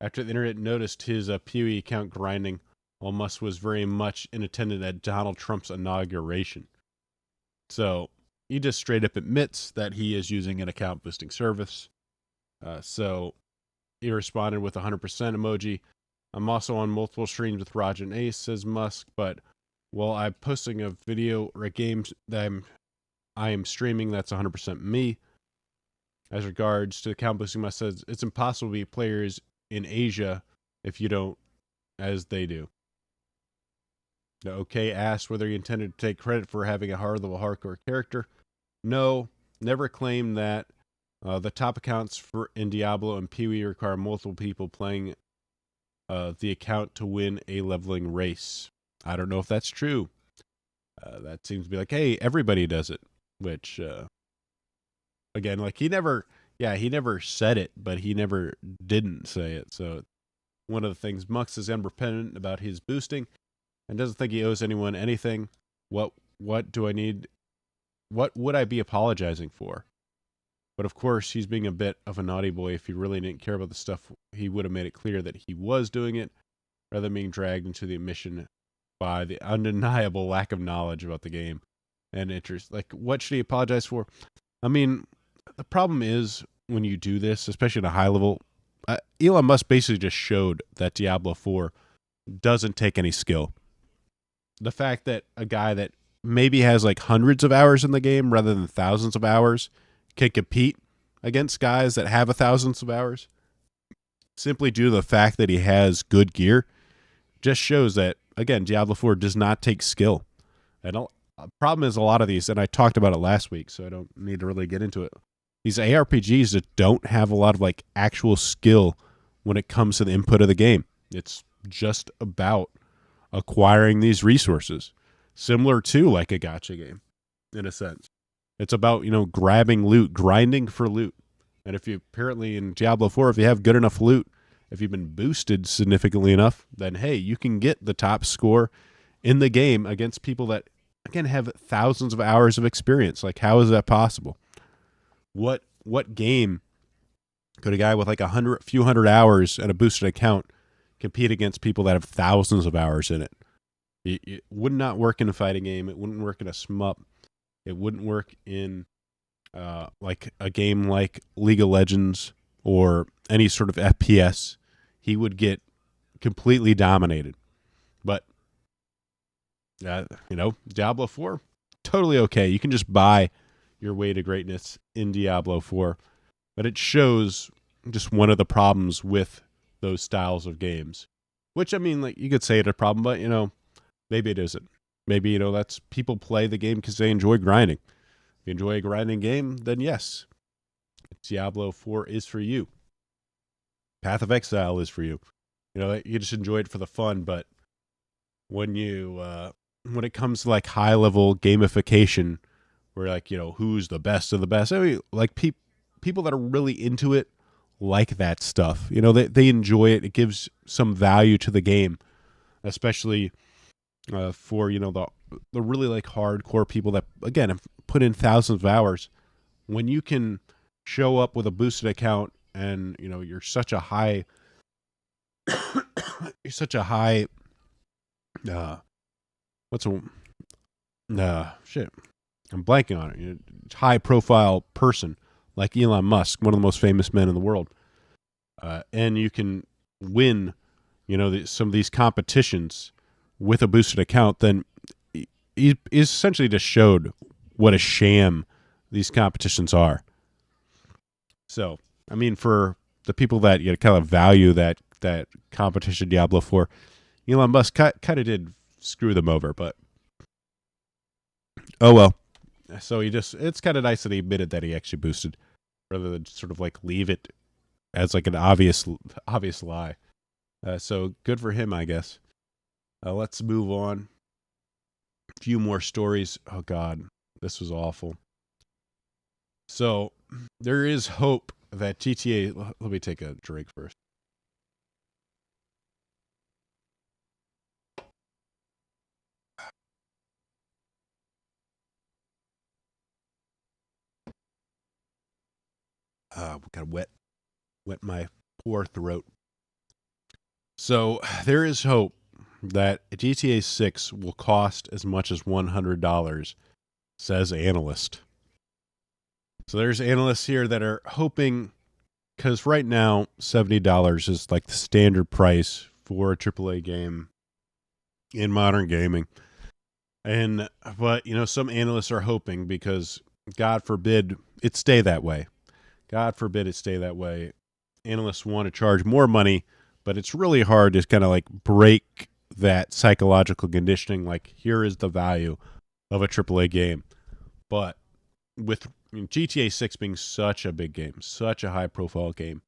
after the internet noticed his PoE account grinding while Musk was very much in attendance at Donald Trump's inauguration. So he just straight up admits that he is using an account boosting service. So he responded with 100% emoji. I'm also on multiple streams with Roger and Ace, says Musk, but while I'm posting a video or a game that I am streaming, that's 100% me. As regards to account boosting, Musk says it's impossible to be players in Asia if you don't as they do. The OK asked whether he intended to take credit for having a hard-level hardcore character. No, never claimed that. The top accounts for in Diablo and PoE require multiple people playing the account to win a leveling race. I don't know if that's true. That seems to be like, hey, everybody does it. Which, again, like he never said it, but he never didn't say it. So one of the things, Mux is independent about his boosting and doesn't think he owes anyone anything. What do I need? What would I be apologizing for? But of course, he's being a bit of a naughty boy. If he really didn't care about the stuff, he would have made it clear that he was doing it, rather than being dragged into the admission by the undeniable lack of knowledge about the game and interest. Like, what should he apologize for? I mean, the problem is when you do this, especially at a high level, Elon Musk basically just showed that Diablo 4 doesn't take any skill. The fact that a guy that maybe has like hundreds of hours in the game rather than thousands of hours can compete against guys that have thousands of hours simply due to the fact that he has good gear just shows that, again, Diablo 4 does not take skill. And the problem is a lot of these, and I talked about it last week, so I don't need to really get into it. These ARPGs that don't have a lot of like actual skill when it comes to the input of the game. It's just about acquiring these resources, similar to like a gacha game in a sense. It's about, grabbing loot, grinding for loot. And if you apparently in Diablo 4, if you have good enough loot, if you've been boosted significantly enough, then hey, you can get the top score in the game against people that, again, have thousands of hours of experience. Like, how is that possible? What game could a guy with like a few hundred hours and a boosted account compete against people that have thousands of hours in it? It would not work in a fighting game. It wouldn't work in a shmup. It wouldn't work in like a game like League of Legends or any sort of FPS. He would get completely dominated. But, Diablo 4, totally okay. You can just buy your way to greatness in Diablo 4. But it shows just one of the problems with those styles of games. Which, I mean, like, you could say it's a problem, but, maybe it isn't. Maybe, that's people play the game because they enjoy grinding. If you enjoy a grinding game, then yes, Diablo 4 is for you. Path of Exile is for you. You just enjoy it for the fun, but when it comes to like high level gamification, where like, who's the best of the best, I mean, like people that are really into it like that stuff. They enjoy it. It gives some value to the game, especially for the really like hardcore people that, again, have put in thousands of hours. When you can show up with a boosted account and you're such a high shit, I'm blanking on it, high profile person like Elon Musk, one of the most famous men in the world, and you can win some of these competitions with a boosted account, then he essentially just showed what a sham these competitions are. So, I mean, for the people that kind of value that competition Diablo 4, Elon Musk kind of did screw them over, but oh well. So it's kind of nice that he admitted that he actually boosted, rather than sort of like leave it as like an obvious lie. So good for him, I guess. Let's move on. A few more stories. Oh, God, this was awful. So there is hope that GTA. Let me take a drink first. Kind of wet my poor throat. So there is hope that GTA 6 will cost as much as $100, says analyst. So there's analysts here that are hoping, because right now $70 is like the standard price for a AAA game in modern gaming. But some analysts are hoping, because God forbid it stay that way. God forbid it stay that way. Analysts want to charge more money, but it's really hard to kind of like break that psychological conditioning. Like, here is the value of a AAA game. But with GTA 6 being such a big game, such a high-profile game,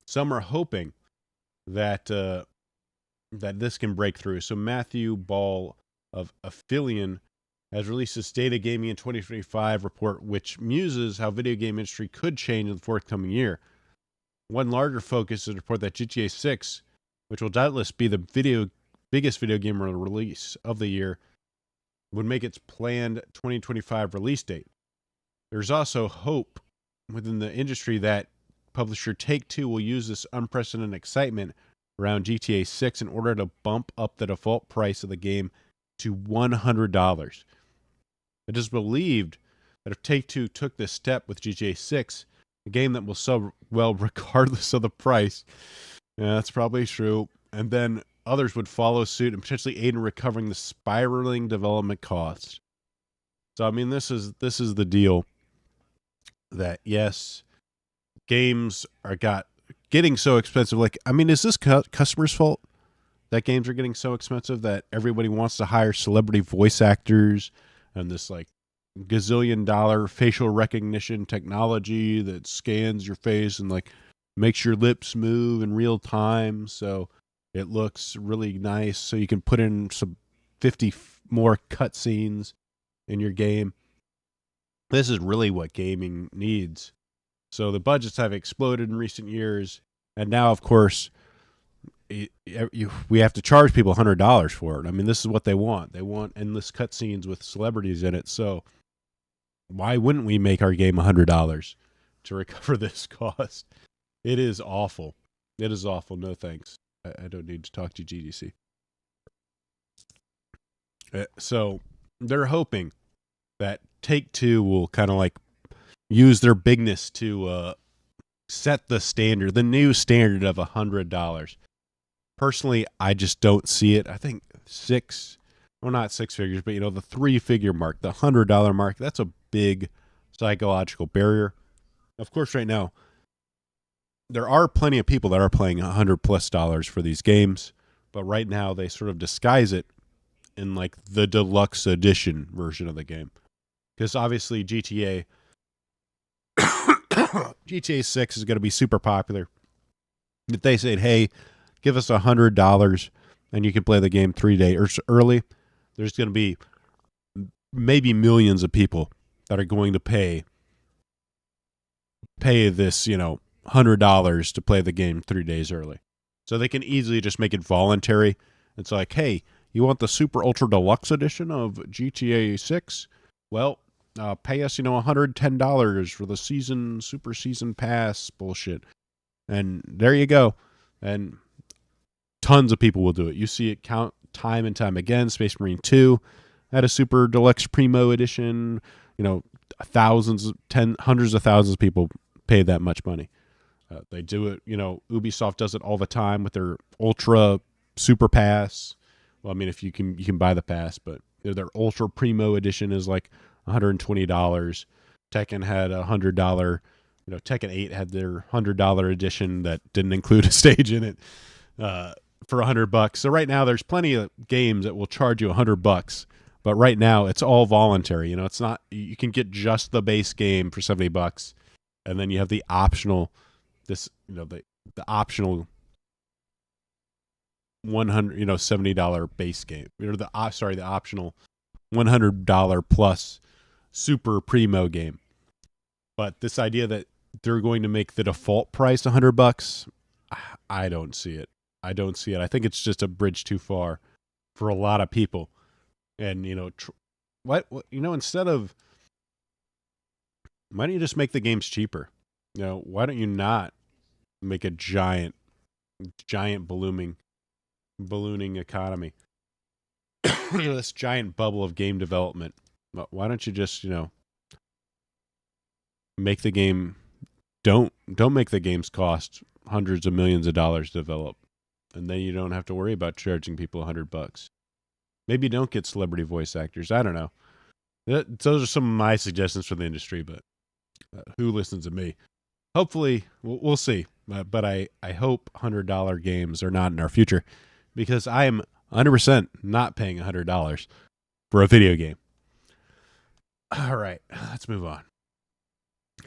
some are hoping that that this can break through. So Matthew Ball of Affilion has released a State of Gaming in 2025 report, which muses how video game industry could change in the forthcoming year. One larger focus is to report that GTA 6, which will doubtless be the biggest video game release of the year, would make its planned 2025 release date. There's also hope within the industry that publisher Take-Two will use this unprecedented excitement around GTA 6 in order to bump up the default price of the game to $100. It is believed that if Take-Two took this step with GTA 6, a game that will sell well regardless of the price, yeah, that's probably true, and then others would follow suit and potentially aid in recovering the spiraling development costs. So, I mean, this is the deal, that yes, games are getting so expensive. Like, I mean, is this customers' fault that games are getting so expensive that everybody wants to hire celebrity voice actors and this like gazillion-dollar facial recognition technology that scans your face and like makes your lips move in real time so it looks really nice, so you can put in some 50 more cutscenes in your game? This is really what gaming needs. So the budgets have exploded in recent years, and now, of course, we have to charge people $100 for it. I mean, this is what they want. They want endless cutscenes with celebrities in it. So why wouldn't we make our game $100 to recover this cost? It is awful. It is awful. No thanks. I don't need to talk to GDC. So they're hoping that Take-Two will kind of like use their bigness to set the standard, the new standard of $100. Personally, I just don't see it. I think not six figures, but the 3-figure mark, the $100 mark, that's a big psychological barrier. Of course, right now, there are plenty of people that are playing $100+ for these games, but right now they sort of disguise it in like the deluxe edition version of the game. Because obviously GTA 6 is going to be super popular. If they said, hey, give us $100 and you can play the game 3 days early, there's going to be maybe millions of people that are going to pay this, $100 to play the game 3 days early. So they can easily just make it voluntary. It's like, hey, you want the super ultra deluxe edition of GTA 6? Well, pay us, $110 for the super season pass bullshit. And there you go. And tons of people will do it. You see it count time and time again. Space Marine 2 had a super deluxe primo edition. Hundreds of thousands of people pay that much money. They do it, Ubisoft does it all the time with their ultra super pass. Well, I mean, if you can buy the pass, but their ultra primo edition is like $120. Tekken had $100. Tekken 8 had their $100 edition that didn't include a stage in it for $100. So right now, there's plenty of games that will charge you $100. But right now, it's all voluntary. It's not. You can get just the base game for $70, and then you have the optional. The optional $170 base game, or the optional $100 plus super primo game. But this idea that they're going to make the default price $100, I don't see it. I don't see it. I think it's just a bridge too far for a lot of people. And instead of, why don't you just make the games cheaper? Why don't you not make a giant ballooning economy? This giant bubble of game development. Why don't you just make the game? Don't make the games cost hundreds of millions of dollars to develop, and then you don't have to worry about charging people $100. Maybe don't get celebrity voice actors. I don't know. Those are some of my suggestions for the industry, but who listens to me? Hopefully, we'll see. But I hope $100 games are not in our future, because I am 100% not paying $100 for a video game. All right, let's move on.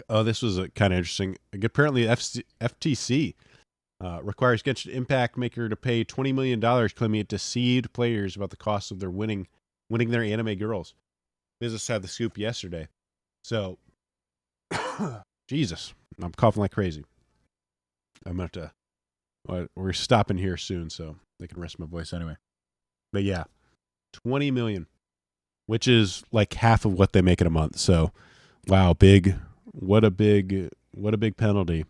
Oh, this was kind of interesting. Apparently, FTC requires Genshin Impact maker to pay $20 million, claiming it deceived players about the cost of their winning their anime girls. Business had the scoop yesterday. So, Jesus, I'm coughing like crazy. I'm going to have to, we're stopping here soon, so they can rest my voice anyway. But yeah, $20 million, which is like half of what they make in a month. So, wow, what a big penalty.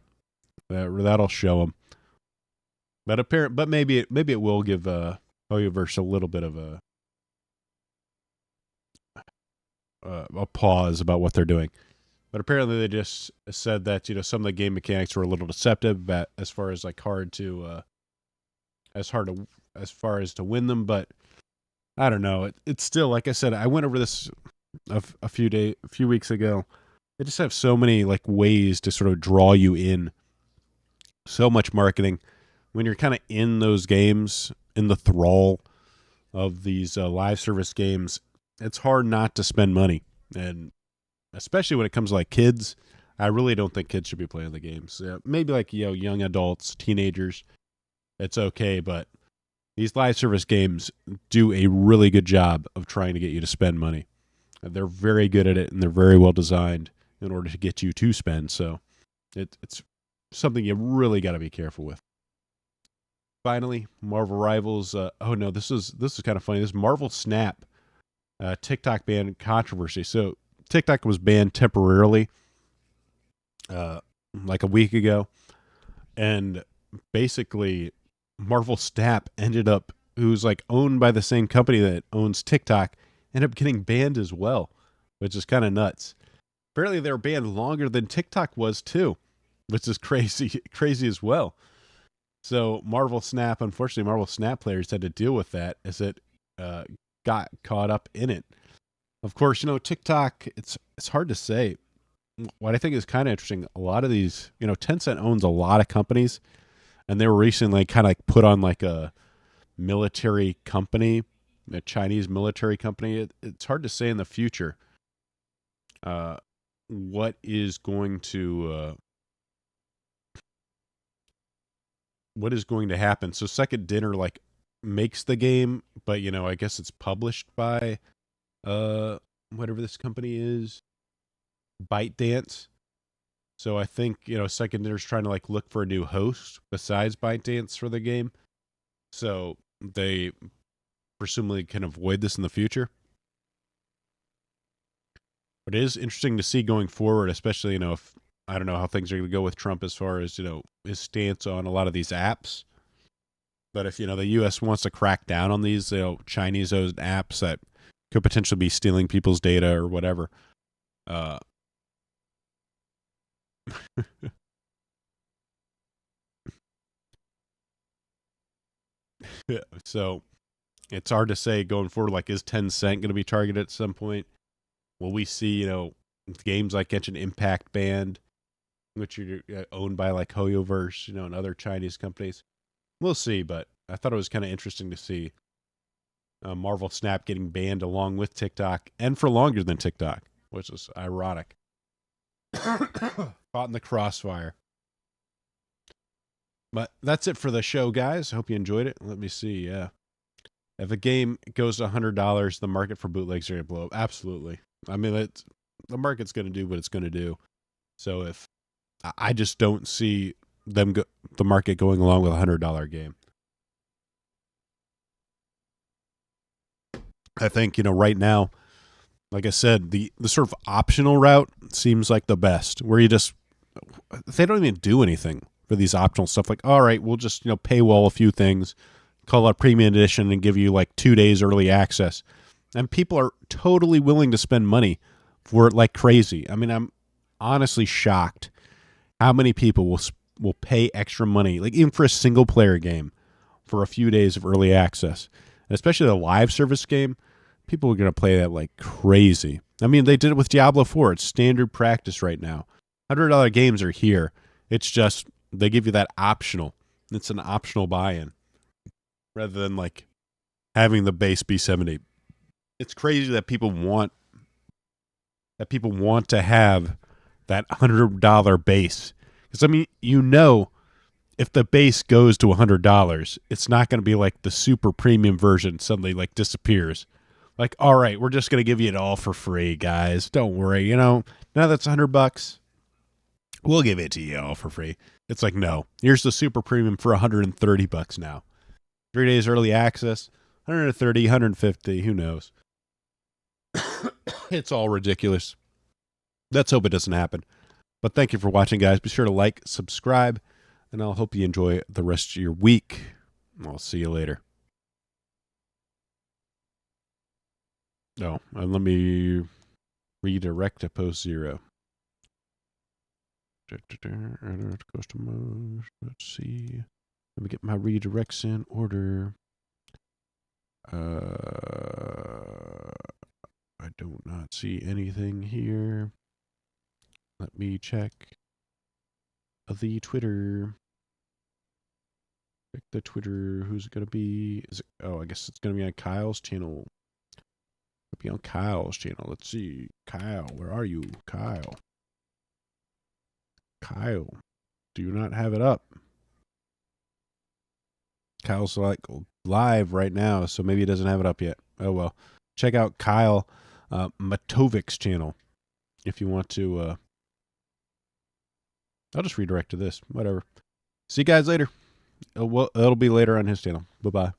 That'll show them. But maybe it will give Hoyoverse a little bit of a pause about what they're doing. But apparently they just said that some of the game mechanics were a little deceptive, as far as like as far as to win them. But I don't know. It's still, like I said, I went over this a few weeks ago. They just have so many like ways to sort of draw you in. So much marketing. When you're kind of in those games, in the thrall of these live service games, it's hard not to spend money. And especially when it comes to like kids, I really don't think kids should be playing the games. Maybe like young adults, teenagers, it's okay. But these live service games do a really good job of trying to get you to spend money. They're very good at it, and they're very well designed in order to get you to spend. So it's something you really got to be careful with. Finally, Marvel Rivals. This is kind of funny. This Marvel Snap TikTok ban controversy. So TikTok was banned temporarily like a week ago, and basically Marvel Snap who's like owned by the same company that owns TikTok, ended up getting banned as well, which is kind of nuts. Apparently they were banned longer than TikTok was too, which is crazy as well. So unfortunately, Marvel Snap players had to deal with that as it got caught up in it. Of course, TikTok, it's hard to say. What I think is kind of interesting, a lot of these, Tencent owns a lot of companies, and they were recently kind of like put on like a military company, a Chinese military company. It's hard to say in the future what is going to happen. So Second Dinner like makes the game, but I guess it's published by whatever this company is, ByteDance. So I think Second Dinner's trying to like look for a new host besides ByteDance for the game, so they presumably can avoid this in the future. But it is interesting to see going forward, especially if I don't know how things are going to go with Trump as far as his stance on a lot of these apps. But if the U.S. wants to crack down on these Chinese-owned apps that could potentially be stealing people's data or whatever, so it's hard to say going forward. Like, is Tencent going to be targeted at some point? Will we see games like Genshin Impact banned, which are owned by like Hoyoverse, and other Chinese companies? We'll see, but I thought it was kind of interesting to see Marvel Snap getting banned along with TikTok, and for longer than TikTok, which is ironic. Caught in the crossfire. But that's it for the show, guys. Hope you enjoyed it. Let me see. Yeah. If a game goes to $100, the market for bootlegs are going to blow up. Absolutely. I mean, the market's going to do what it's going to do. So if I just don't see the market going along with a $100 game. I think, right now, like I said, the sort of optional route seems like the best, where they don't even do anything for these optional stuff. Like, all right, we'll just, paywall a few things, call it a premium edition, and give you like 2 days early access. And people are totally willing to spend money for it like crazy. I mean, I'm honestly shocked how many people will pay extra money, like even for a single player game, for a few days of early access. And especially the live service game, people are going to play that like crazy. I mean, they did it with Diablo 4. It's standard practice right now. $100 games are here. It's just they give you that optional. It's an optional buy-in rather than like having the base be 70. It's crazy that people want to have that $100 base. Because, I mean, if the base goes to $100, it's not going to be like the super premium version suddenly like disappears. Like, all right, we're just going to give you it all for free, guys. Don't worry. Now that's $100. We'll give it to you all for free. It's like, no, here's the super premium for $130 now. 3 days early access, 130, 150, who knows? It's all ridiculous. Let's hope it doesn't happen. But thank you for watching, guys. Be sure to like, subscribe, and I'll hope you enjoy the rest of your week. I'll see you later. Oh, and let me redirect to post 0. Customers. Let's see. Let me get my redirects in order. I do not see anything here. Let me check the Twitter. Check the Twitter. Who's it going to be? I guess it's going to be on Kyle's channel. It'll be on Kyle's channel. Let's see. Kyle, where are you? Kyle, do you not have it up? Kyle's like live right now, so maybe he doesn't have it up yet. Oh well. Check out Kyle Matovic's channel if you want to. I'll just redirect to this. Whatever. See you guys later. It'll be later on his channel. Bye-bye.